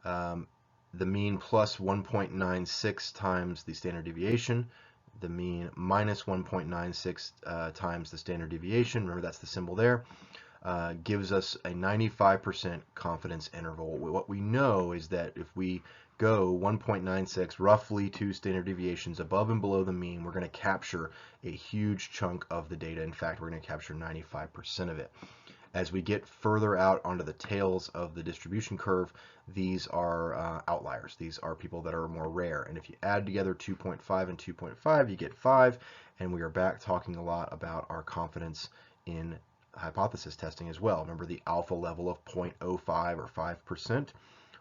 The mean plus 1.96 times the standard deviation. The mean minus 1.96 times the standard deviation. Remember, that's the symbol there. Gives us a 95% confidence interval. What we know is that if we go 1.96, roughly 2 standard deviations above and below the mean, we're going to capture a huge chunk of the data. In fact, we're going to capture 95% of it. As we get further out onto the tails of the distribution curve, these are outliers. These are people that are more rare. And if you add together 2.5 and 2.5, you get 5. And we are back talking a lot about our confidence in hypothesis testing as well. Remember the alpha level of 0.05 or 5%?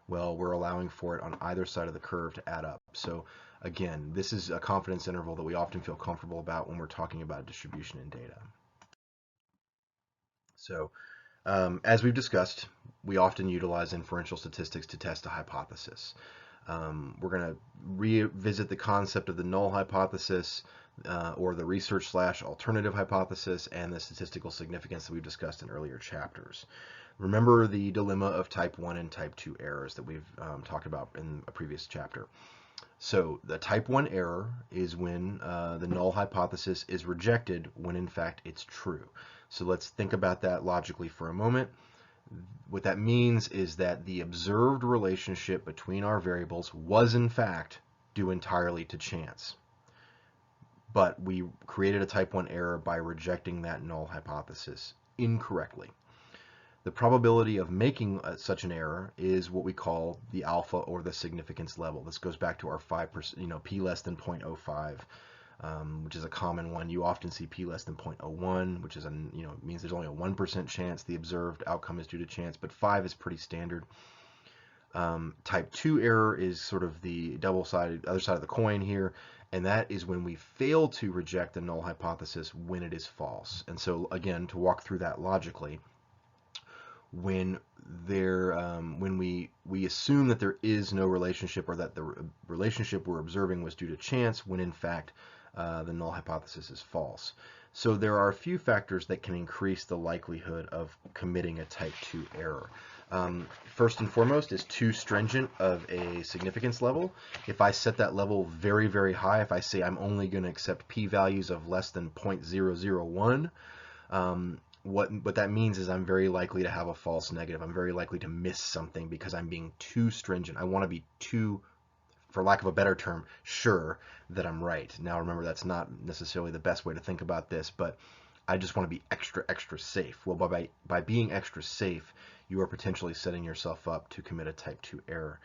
Well, we're allowing for it on either side of the curve to add up. So again, this is a confidence interval that we often feel comfortable about when we're talking about distribution in data. So as we've discussed, we often utilize inferential statistics to test a hypothesis. We're going to revisit the concept of the null hypothesis or the research/alternative hypothesis and the statistical significance that we've discussed in earlier chapters. Remember the dilemma of type 1 and type 2 errors that we've talked about in a previous chapter. So the type 1 error is when the null hypothesis is rejected when in fact it's true. So let's think about that logically for a moment. What that means is that the observed relationship between our variables was in fact due entirely to chance. but we created a type 1 error by rejecting that null hypothesis incorrectly. The probability of making such an error is what we call the alpha or the significance level. This goes back to our 5%, p less than 0.05, which is a common one. You often see p less than 0.01, which is means there's only a 1% chance the observed outcome is due to chance, but 5 is pretty standard. Type 2 error is sort of the double-sided other side of the coin here, and that is when we fail to reject the null hypothesis when it is false. And so again, to walk through that logically, when we assume that there is no relationship, or that the relationship we're observing was due to chance, when in fact the null hypothesis is false. So there are a few factors that can increase the likelihood of committing a type 2 error. First and foremost is too stringent of a significance level. If I set that level very, very high, if I say I'm only going to accept p-values of less than 0.001, what that means is I'm very likely to have a false negative. I'm very likely to miss something because I'm being too stringent. I want to be too, for lack of a better term, sure that I'm right. Now remember, that's not necessarily the best way to think about this, but I just want to be extra, extra safe. Well, by being extra safe, you are potentially setting yourself up to commit a type 2 error.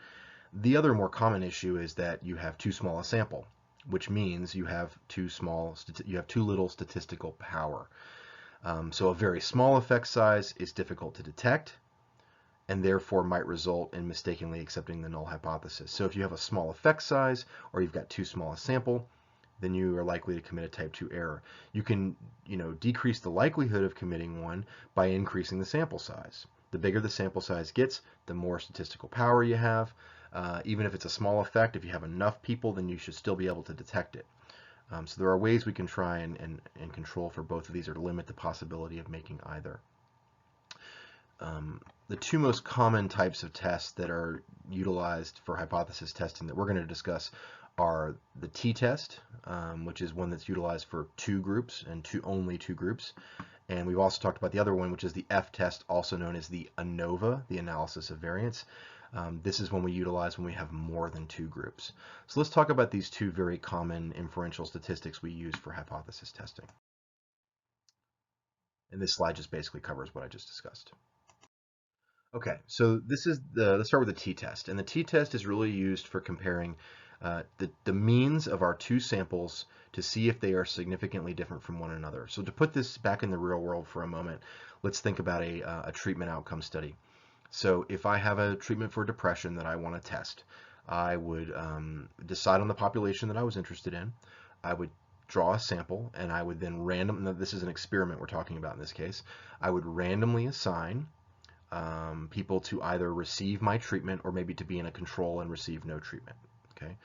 The other more common issue is that you have too small a sample, which means you have too little statistical power. So a very small effect size is difficult to detect, and therefore might result in mistakenly accepting the null hypothesis. So if you have a small effect size, or you've got too small a sample, then you are likely to commit a type 2 error. You can, decrease the likelihood of committing one by increasing the sample size. The bigger the sample size gets, the more statistical power you have. Even if it's a small effect, if you have enough people, then you should still be able to detect it. So there are ways we can try and control for both of these, or to limit the possibility of making either. The two most common types of tests that are utilized for hypothesis testing that we're going to discuss are the t-test, which is one that's utilized for two groups and only two groups. And we've also talked about the other one, which is the f-test, also known as the ANOVA, the analysis of variance. This is one we utilize when we have more than two groups. So let's talk about these two very common inferential statistics we use for hypothesis testing. And this slide just basically covers what I just discussed. Okay, so let's start with the t-test. And the t-test is really used for comparing the means of our two samples to see if they are significantly different from one another. So to put this back in the real world for a moment, let's think about a treatment outcome study. So if I have a treatment for depression that I want to test, I would decide on the population that I was interested in. I would draw a sample, and I would then this is an experiment we're talking about in this case, I would randomly assign people to either receive my treatment or maybe to be in a control and receive no treatment. Okay,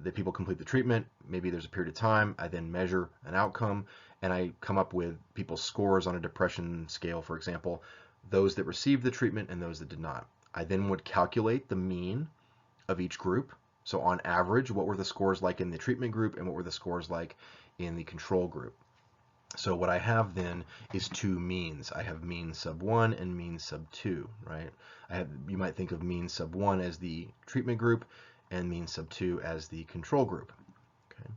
the people complete the treatment, maybe there's a period of time, I then measure an outcome, and I come up with people's scores on a depression scale, for example, those that received the treatment and those that did not. I then would calculate the mean of each group. So on average, what were the scores like in the treatment group and what were the scores like in the control group? So what I have then is two means. I have mean sub 1 and mean sub 2, right? You might think of mean sub 1 as the treatment group and mean sub 2 as the control group. Okay.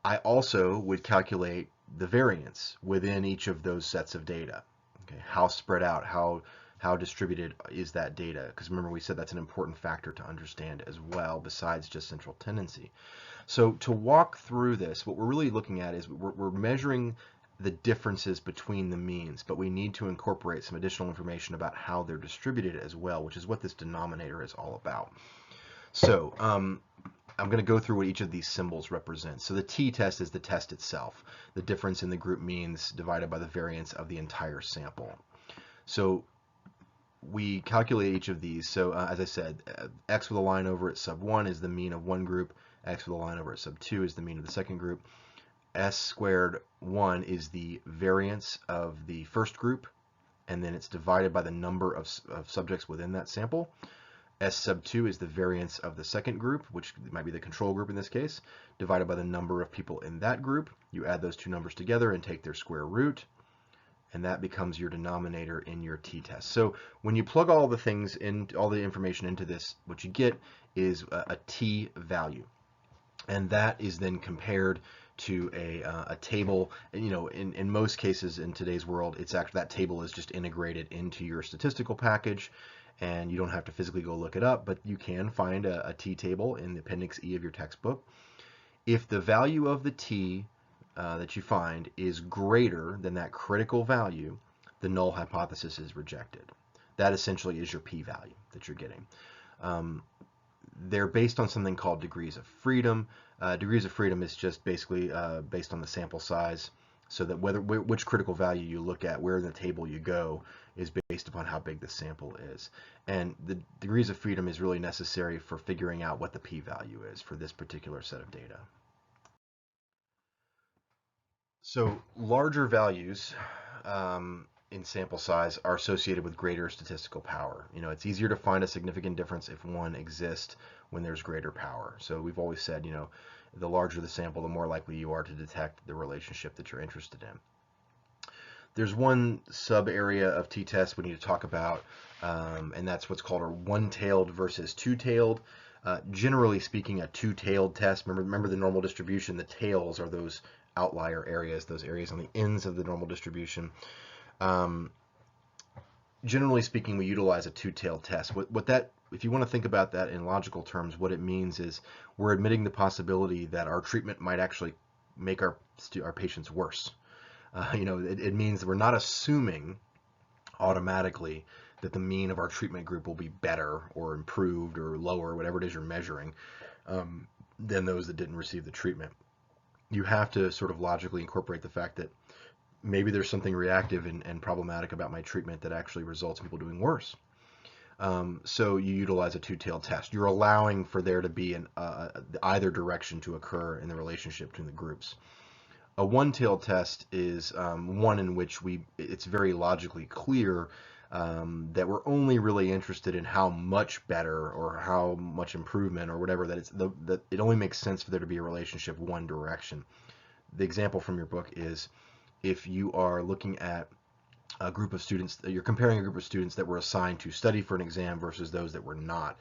I also would calculate the variance within each of those sets of data. Okay, how spread out, how distributed is that data? Because remember, we said that's an important factor to understand as well, besides just central tendency. So to walk through this, what we're really looking at is we're measuring the differences between the means, but we need to incorporate some additional information about how they're distributed as well, which is what this denominator is all about. So I'm going to go through what each of these symbols represents. So the t-test is the test itself, the difference in the group means divided by the variance of the entire sample. So we calculate each of these. So as I said, x with a line over at sub 1 is the mean of one group, x with a line over at sub 2 is the mean of the second group, s squared 1 is the variance of the first group, and then it's divided by the number of subjects within that sample. S sub 2 is the variance of the second group, which might be the control group in this case, divided by the number of people in that group. You add those two numbers together and take their square root, and that becomes your denominator in your t-test. So when you plug all the things in, all the information into this, what you get is a t value. and that is then compared to a table. In most cases in today's world, it's actually that table is just integrated into your statistical package, and you don't have to physically go look it up, but you can find a t table in the appendix E of your textbook. If the value of the t that you find is greater than that critical value, the null hypothesis is rejected. That essentially is your p-value that you're getting. They're based on something called degrees of freedom. Degrees of freedom is just basically based on the sample size, so that which critical value you look at, where in the table you go, is based upon how big the sample is. And the degrees of freedom is really necessary for figuring out what the p-value is for this particular set of data. So larger values in sample size are associated with greater statistical power. It's easier to find a significant difference if one exists when there's greater power. So we've always said, the larger the sample, the more likely you are to detect the relationship that you're interested in. There's one sub area of t-test we need to talk about, and that's what's called a one-tailed versus two-tailed. Generally speaking, a two-tailed test, remember the normal distribution, the tails are those outlier areas, those areas on the ends of the normal distribution. Generally speaking, we utilize a two-tailed test. If you want to think about that in logical terms, what it means is we're admitting the possibility that our treatment might actually make our patients worse. It means that we're not assuming automatically that the mean of our treatment group will be better or improved or lower, whatever it is you're measuring, than those that didn't receive the treatment. You have to sort of logically incorporate the fact that maybe there's something reactive and problematic about my treatment that actually results in people doing worse. So you utilize a two-tailed test. You're allowing for there to be either direction to occur in the relationship between the groups. A one-tailed test is one in which it's very logically clear that we're only really interested in how much better or how much improvement or whatever, that it only makes sense for there to be a relationship one direction. The example from your book is if you are looking at a group of students, you're comparing a group of students that were assigned to study for an exam versus those that were not.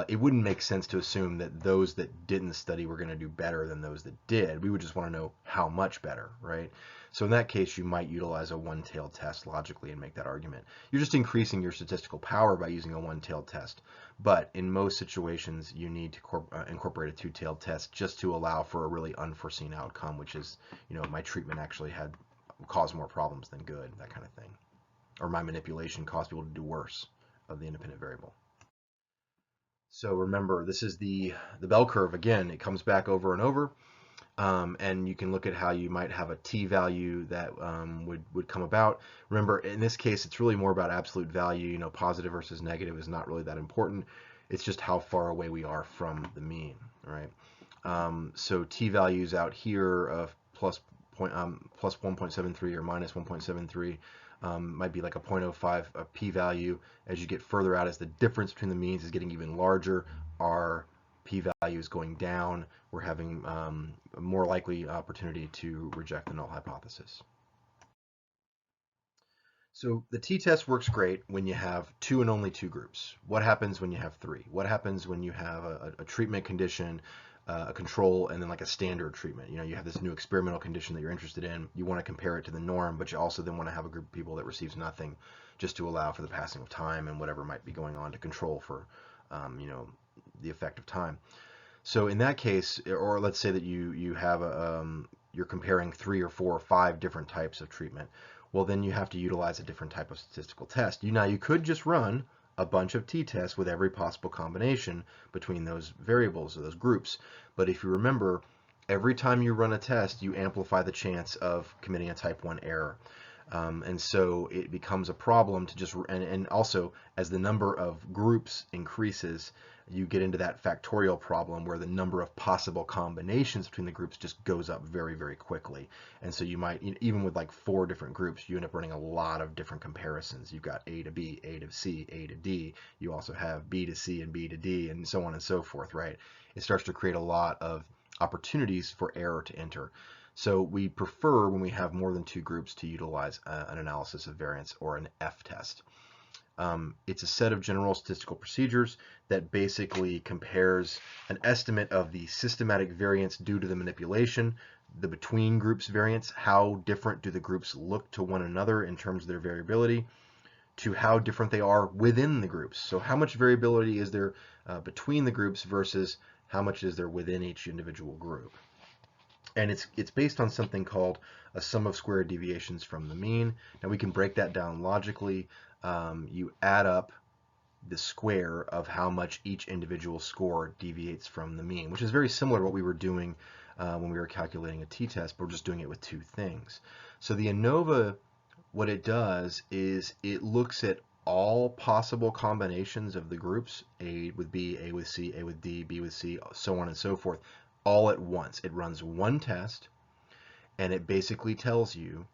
It wouldn't make sense to assume that those that didn't study were going to do better than those that did. We would just want to know how much better, right? So in that case, you might utilize a one-tailed test logically and make that argument. You're just increasing your statistical power by using a one-tailed test. But in most situations, you need to incorporate a two-tailed test just to allow for a really unforeseen outcome, which is, my treatment actually caused more problems than good, that kind of thing. Or my manipulation caused people to do worse of the independent variable. So remember, this is the bell curve. Again, it comes back over and over. And you can look at how you might have a t-value that would come about. Remember, in this case, it's really more about absolute value. Positive versus negative is not really that important. It's just how far away we are from the mean, right? So t-values out here of plus 1.73 or minus 1.73 might be like a 0.05 p-value. As you get further out, as the difference between the means is getting even larger, our p-value is going down. We're having a more likely opportunity to reject the null hypothesis. So the t-test works great when you have two and only two groups. What happens when you have three? What happens when you have a treatment condition, a control, and then like a standard treatment? You have this new experimental condition that you're interested in. You want to compare it to the norm, but you also then want to have a group of people that receives nothing, just to allow for the passing of time and whatever might be going on to control for, the effect of time. So in that case, or let's say that you have you're comparing 3 or 4 or 5 different types of treatment. Well, then you have to utilize a different type of statistical test. You could just run a bunch of t-tests with every possible combination between those variables or those groups. But if you remember, every time you run a test, you amplify the chance of committing a type 1 error. And so it becomes a problem to just, and also as the number of groups increases, you get into that factorial problem where the number of possible combinations between the groups just goes up very, very quickly. And so you might, even with like 4 different groups, you end up running a lot of different comparisons. You've got A to B, A to C, A to D. You also have B to C and B to D, and so on and so forth, right? It starts to create a lot of opportunities for error to enter. So we prefer, when we have more than 2 groups, to utilize an analysis of variance or an F test. It's a set of general statistical procedures that basically compares an estimate of the systematic variance due to the manipulation, the between groups variance, how different do the groups look to one another in terms of their variability, to how different they are within the groups. So how much variability is there between the groups versus how much is there within each individual group. And it's based on something called a sum of squared deviations from the mean. Now we can break that down logically. You add up the square of how much each individual score deviates from the mean, which is very similar to what we were doing when we were calculating a t-test, but we're just doing it with two things. So the ANOVA, what it does is it looks at all possible combinations of the groups, A with B, A with C, A with D, B with C, so on and so forth, all at once. It runs one test, and it basically tells you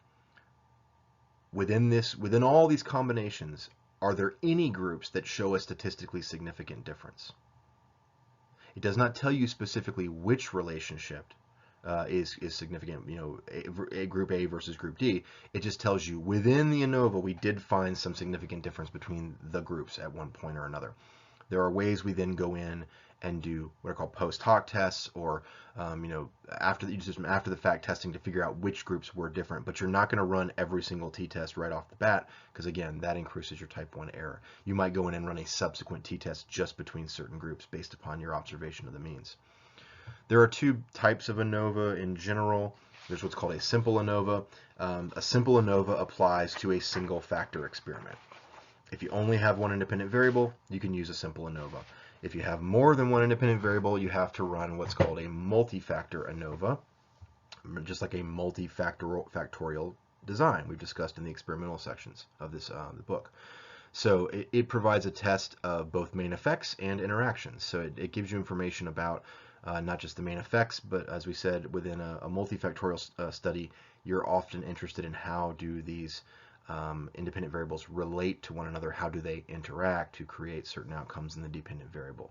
within all these combinations, are there any groups that show a statistically significant difference? It does not tell you specifically which relationship is significant, a group A versus group D. It just tells you within the ANOVA we did find some significant difference between the groups at one point or another. There are ways we then go in and do what are called post hoc tests, or after the fact testing to figure out which groups were different. But you're not going to run every single t-test right off the bat, because again, that increases your type 1 error. You might go in and run a subsequent t-test just between certain groups based upon your observation of the means. There are two types of ANOVA in general. There's what's called a simple ANOVA. A simple ANOVA applies to a single factor experiment. If you only have one independent variable, you can use a simple ANOVA. If you have more than one independent variable, you have to run what's called a multi-factor ANOVA, just like a multifactorial design we've discussed in the experimental sections of this the book. So it provides a test of both main effects and interactions. So it gives you information about not just the main effects, but as we said, within a multifactorial study, you're often interested in how do these independent variables relate to one another, how do they interact to create certain outcomes in the dependent variable.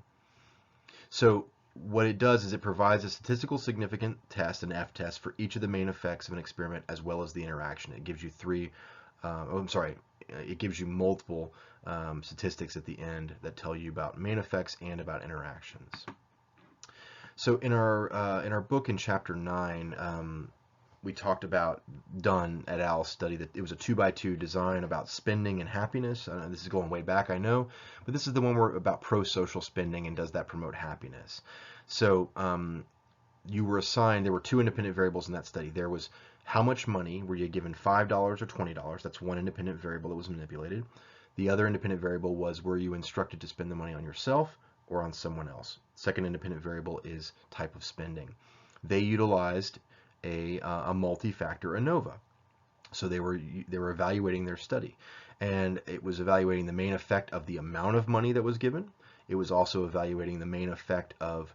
So what it does is it provides a statistical significant test, an F test, for each of the main effects of an experiment as well as the interaction. It gives you it gives you multiple statistics at the end that tell you about main effects and about interactions. So in our book in chapter 9, we talked about Dunn et al. Study that it was a 2x2 design about spending and happiness. This is going way back, I know, but this is the one where about pro-social spending and does that promote happiness. So you were assigned, there were two independent variables in that study. There was how much money were you given, $5 or $20? That's one independent variable that was manipulated. The other independent variable was, were you instructed to spend the money on yourself or on someone else? Second independent variable is type of spending. They utilized a multi-factor ANOVA. So they were evaluating their study, and it was evaluating the main effect of the amount of money that was given. It was also evaluating the main effect of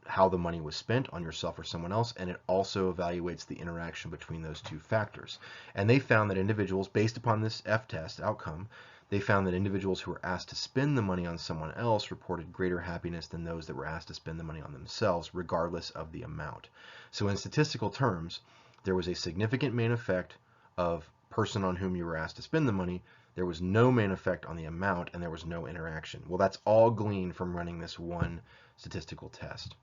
how the money was spent on yourself or someone else, and it also evaluates the interaction between those two factors. And they found that individuals, based upon this F-test outcome, they found that individuals who were asked to spend the money on someone else reported greater happiness than those that were asked to spend the money on themselves, regardless of the amount. So in statistical terms, there was a significant main effect of person on whom you were asked to spend the money. There was no main effect on the amount, and there was no interaction. Well, that's all gleaned from running this one statistical test.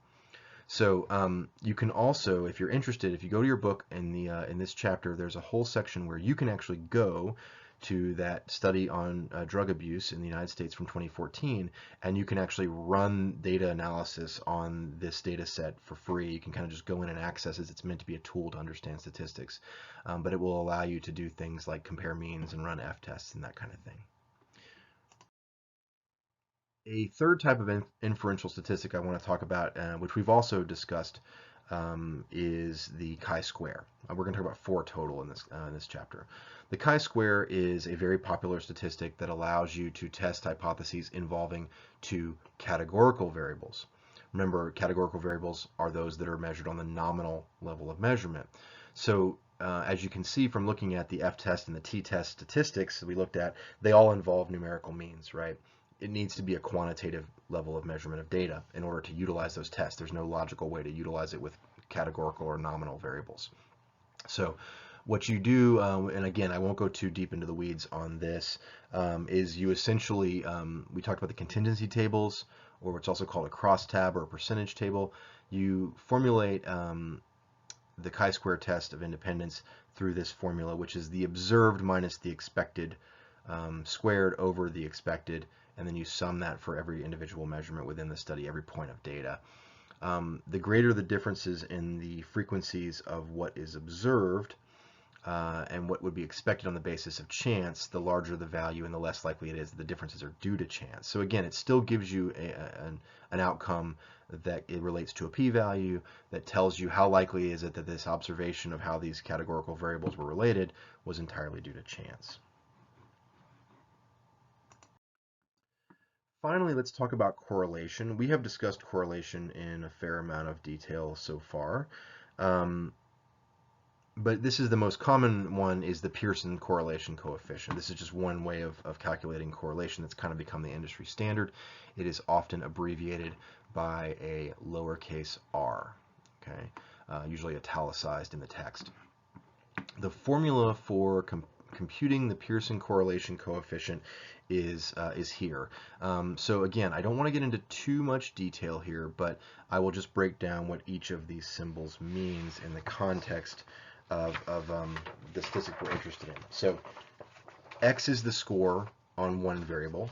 So you can also, if you're interested, if you go to your book in this chapter, there's a whole section where you can actually go to that study on drug abuse in the United States from 2014, and you can actually run data analysis on this data set for free. You can kind of just go in and access it. It's meant to be a tool to understand statistics, but it will allow you to do things like compare means and run F-tests and that kind of thing. A third type of inferential statistic I want to talk about, which we've also discussed, is the chi-square. We're going to talk about 4 total in this chapter. The chi-square is a very popular statistic that allows you to test hypotheses involving 2 categorical variables. Remember, categorical variables are those that are measured on the nominal level of measurement. So as you can see from looking at the F-test and the t-test statistics that we looked at, they all involve numerical means, right? It needs to be a quantitative level of measurement of data in order to utilize those tests. There's no logical way to utilize it with categorical or nominal variables. So What you do, and again, I won't go too deep into the weeds on this, is you essentially, we talked about the contingency tables, or what's also called a crosstab or a percentage table. You formulate the chi-square test of independence through this formula, which is the observed minus the expected squared over the expected, and then you sum that for every individual measurement within the study, every point of data. The greater the differences in the frequencies of what is observed and what would be expected on the basis of chance, the larger the value and the less likely it is that the differences are due to chance. So again, it still gives you an outcome that it relates to a p-value that tells you how likely is it that this observation of how these categorical variables were related was entirely due to chance. Finally, let's talk about correlation. We have discussed correlation in a fair amount of detail so far. But this is the most common one, is the Pearson correlation coefficient. This is just one way of calculating correlation that's kind of become the industry standard. It is often abbreviated by a lowercase r, okay, usually italicized in the text. The formula for computing the Pearson correlation coefficient is here. So again, I don't want to get into too much detail here, but I will just break down what each of these symbols means in the context of the statistic we're interested in. So X is the score on one variable,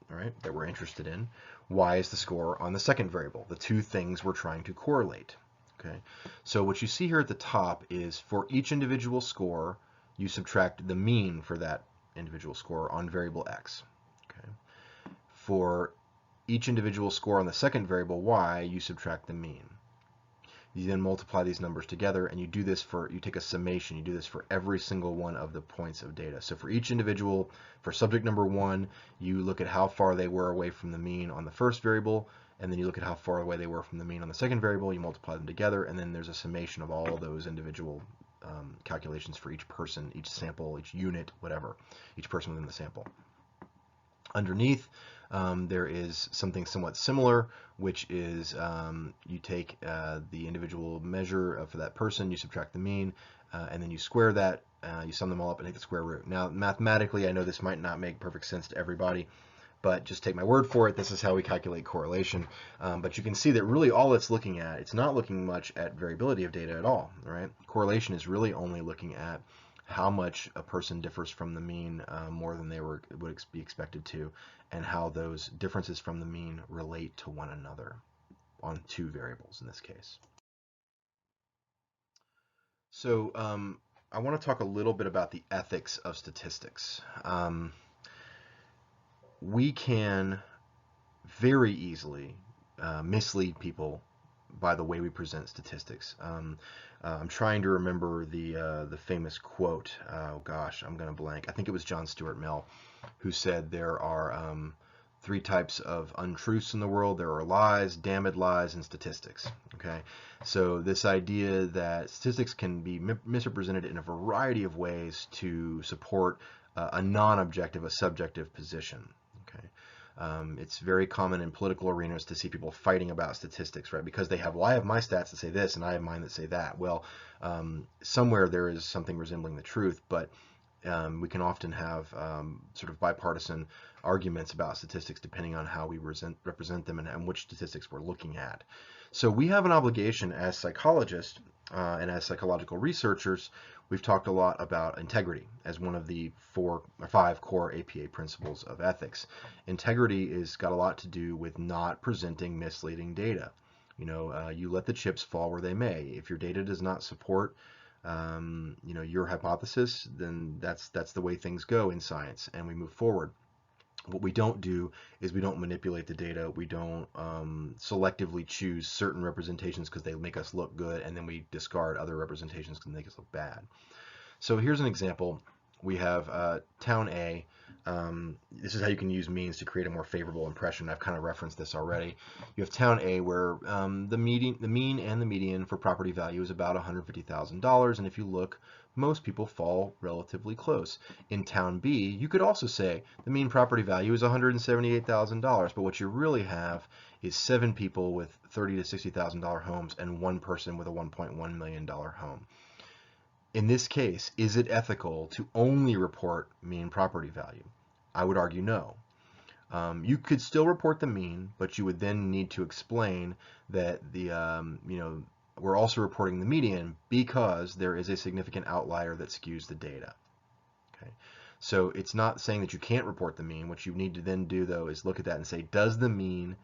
all right, that we're interested in. Y is the score on the second variable, the two things we're trying to correlate. Okay, so what you see here at the top is for each individual score, you subtract the mean for that individual score on variable X. Okay, for each individual score on the second variable Y, you subtract the mean. You then multiply these numbers together, and you do this you take a summation. You do this for every single one of the points of data. So for each individual, for subject number 1, you look at how far they were away from the mean on the first variable, and then you look at how far away they were from the mean on the second variable. You multiply them together, and then there's a summation of all of those individual calculations for each person, each sample, each unit, whatever, each person within the sample. Underneath, there is something somewhat similar, which is you take the individual measure for that person, you subtract the mean, and then you square that, you sum them all up and take the square root. Now, mathematically, I know this might not make perfect sense to everybody, but just take my word for it. This is how we calculate correlation. But you can see that really all it's looking at, it's not looking much at variability of data at all, right? Correlation is really only looking at how much a person differs from the mean more than they would be expected to, and how those differences from the mean relate to one another on two variables in this case. So I want to talk a little bit about the ethics of statistics. We can very easily mislead people by the way we present statistics. I'm trying to remember the famous quote. Oh gosh, I'm gonna blank. I think it was John Stuart Mill who said there are 3 types of untruths in the world. There are lies, damned lies, and statistics. Okay, so this idea that statistics can be misrepresented in a variety of ways to support a non-objective, a subjective position. Okay. It's very common in political arenas to see people fighting about statistics, right? Because they have, well, I have my stats that say this, and I have mine that say that. Well, somewhere there is something resembling the truth, but we can often have sort of bipartisan arguments about statistics depending on how we represent them and which statistics we're looking at. So we have an obligation as psychologists and as psychological researchers. We've talked a lot about integrity as one of the 4 or 5 core APA principles of ethics. Integrity has got a lot to do with not presenting misleading data. You know, you let the chips fall where they may. If your data does not support you know, your hypothesis, then that's the way things go in science, and we move forward. What we don't do is we don't manipulate the data. We don't selectively choose certain representations because they make us look good, and then we discard other representations because they make us look bad. So here's an example. We have town A. This is how you can use means to create a more favorable impression. I've kind of referenced this already. You have town A where the mean and the median for property value is about $150,000, and if you look, most people fall relatively close. In town B, you could also say the mean property value is $178,000, but what you really have is 7 people with $30,000 to $60,000 homes and 1 person with a $1.1 million home. In this case, is it ethical to only report mean property value? I would argue no. You could still report the mean, but you would then need to explain that we're also reporting the median because there is a significant outlier that skews the data. Okay, so it's not saying that you can't report the mean. What you need to then do, though, is look at that and say, does the mean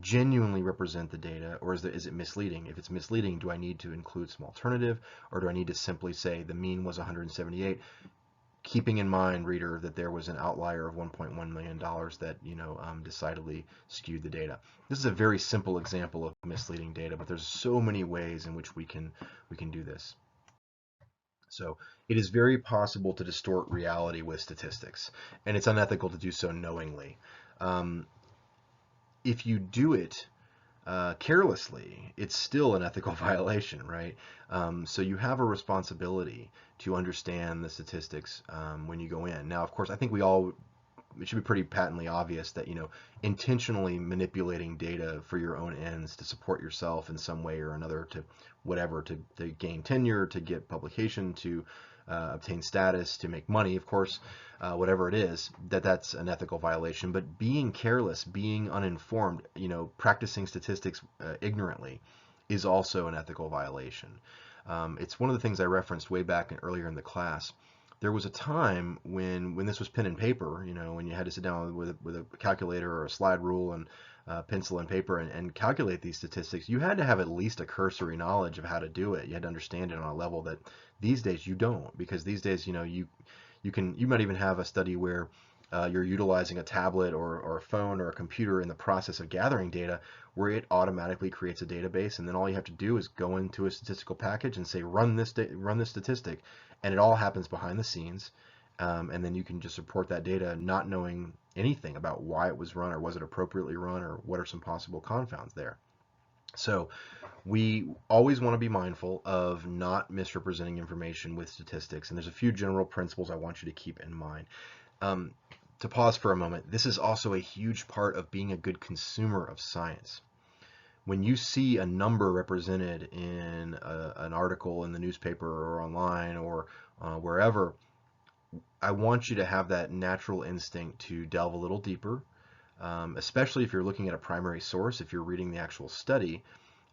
genuinely represent the data, or is it misleading? If it's misleading, do I need to include some alternative, or do I need to simply say the mean was 178, keeping in mind, reader, that there was an outlier of $1.1 million that decidedly skewed the data? This is a very simple example of misleading data, but there's so many ways in which we can do this. So it is very possible to distort reality with statistics, and it's unethical to do so knowingly. If you do it carelessly, it's still an ethical violation, right? So you have a responsibility to understand the statistics when you go in. Now, of course, I think it should be pretty patently obvious that intentionally manipulating data for your own ends to support yourself in some way or another, to whatever, to gain tenure, to get publication, to obtain status, to make money, of course, whatever it is, that's an ethical violation. But being careless, being uninformed, practicing statistics ignorantly is also an ethical violation. It's one of the things I referenced way back earlier in the class. There was a time when this was pen and paper, when you had to sit down with a calculator or a slide rule and pencil and paper and calculate these statistics. You had to have at least a cursory knowledge of how to do it. You had to understand it on a level that these days you don't, because these days, you might even have a study where you're utilizing a tablet or a phone or a computer in the process of gathering data, where it automatically creates a database, and then all you have to do is go into a statistical package and say run this statistic, and it all happens behind the scenes, and then you can just report that data not knowing anything about why it was run, or was it appropriately run, or what are some possible confounds there. So we always want to be mindful of not misrepresenting information with statistics, and there's a few general principles I want you to keep in mind. To pause for a moment, this is also a huge part of being a good consumer of science. When you see a number represented in an article in the newspaper or online or wherever, I want you to have that natural instinct to delve a little deeper, especially if you're looking at a primary source. If you're reading the actual study,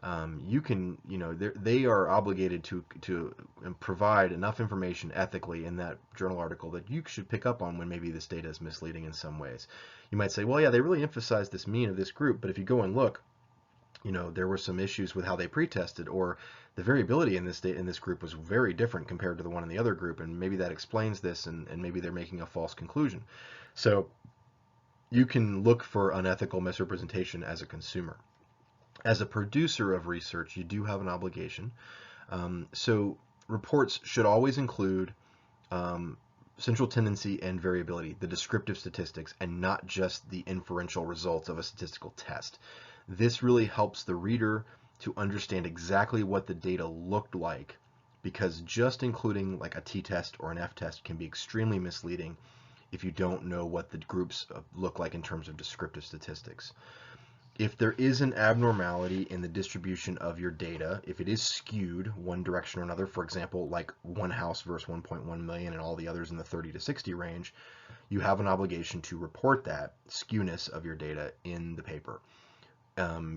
they are obligated to provide enough information ethically in that journal article that you should pick up on when maybe this data is misleading in some ways. You might say, well, yeah, they really emphasized this mean of this group, but if you go and look, there were some issues with how they pre-tested, or the variability in this group was very different compared to the one in the other group, and maybe that explains this, and maybe they're making a false conclusion. So you can look for unethical misrepresentation as a consumer. As a producer of research, you do have an obligation. So reports should always include central tendency and variability, the descriptive statistics, and not just the inferential results of a statistical test. This really helps the reader to understand exactly what the data looked like, because just including like a t-test or an f-test can be extremely misleading if you don't know what the groups look like in terms of descriptive statistics. If there is an abnormality in the distribution of your data, if it is skewed one direction or another, for example, like one house versus 1.1 million and all the others in the 30 to 60 range, you have an obligation to report that skewness of your data in the paper.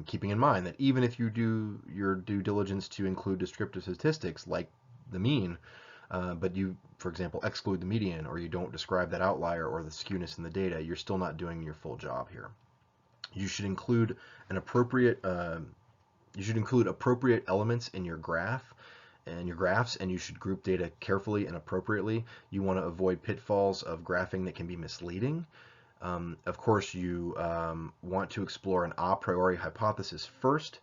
Keeping in mind that even if you do your due diligence to include descriptive statistics like the mean, but you, for example, exclude the median, or you don't describe that outlier or the skewness in the data, you're still not doing your full job here. You should include appropriate elements in your graph and your graphs, and you should group data carefully and appropriately. You want to avoid pitfalls of graphing that can be misleading. Of course, you want to explore an a priori hypothesis first,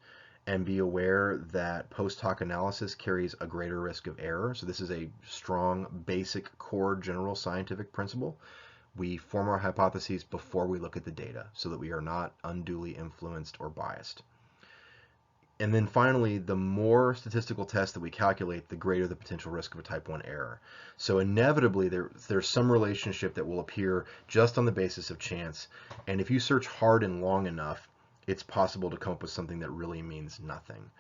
and be aware that post hoc analysis carries a greater risk of error. So this is a strong, basic, core, general scientific principle. We form our hypotheses before we look at the data so that we are not unduly influenced or biased. And then finally, the more statistical tests that we calculate, the greater the potential risk of a type 1 error. So inevitably, there's some relationship that will appear just on the basis of chance. And if you search hard and long enough, it's possible to come up with something that really means nothing.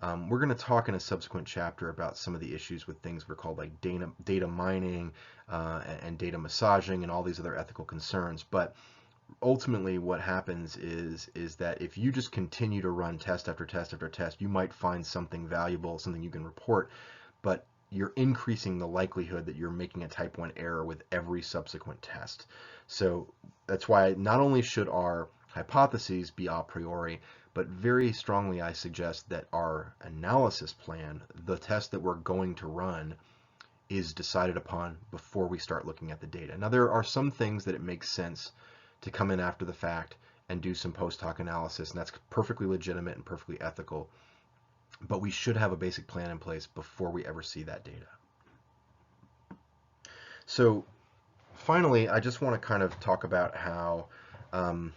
We're going to talk in a subsequent chapter about some of the issues with things we're called like data mining and data massaging and all these other ethical concerns. But ultimately what happens is that if you just continue to run test after test after test, you might find something valuable, something you can report, but you're increasing the likelihood that you're making a type 1 error with every subsequent test. So that's why not only should our hypotheses be a priori, but very strongly I suggest that our analysis plan, the test that we're going to run, is decided upon before we start looking at the data. Now, there are some things that it makes sense to come in after the fact and do some post hoc analysis, and that's perfectly legitimate and perfectly ethical. But we should have a basic plan in place before we ever see that data. So finally, I just want to kind of talk about how, um,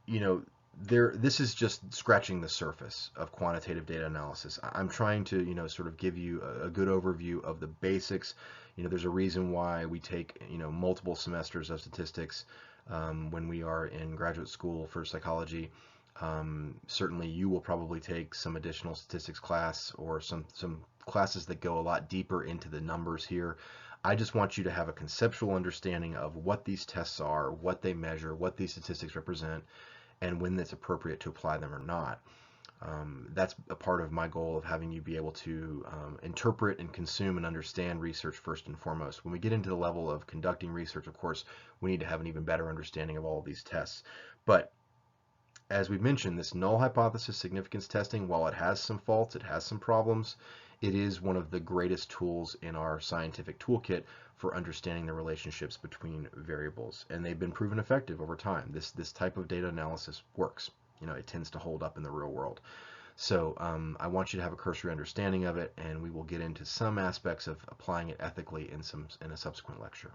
you know, this is just scratching the surface of quantitative data analysis. I'm trying to, sort of give you a good overview of the basics. There's a reason why we take, multiple semesters of statistics when we are in graduate school for psychology. Certainly you will probably take some additional statistics class or some classes that go a lot deeper into the numbers here. I just want you to have a conceptual understanding of what these tests are, what they measure, what these statistics represent, and when it's appropriate to apply them or not. That's a part of my goal of having you be able to interpret and consume and understand research first and foremost. When we get into the level of conducting research, of course, we need to have an even better understanding of all of these tests. But as we mentioned, this null hypothesis significance testing, while it has some faults, it has some problems, it is one of the greatest tools in our scientific toolkit for understanding the relationships between variables, and they've been proven effective over time. This type of data analysis works. It tends to hold up in the real world. So I want you to have a cursory understanding of it, and we will get into some aspects of applying it ethically in a subsequent lecture.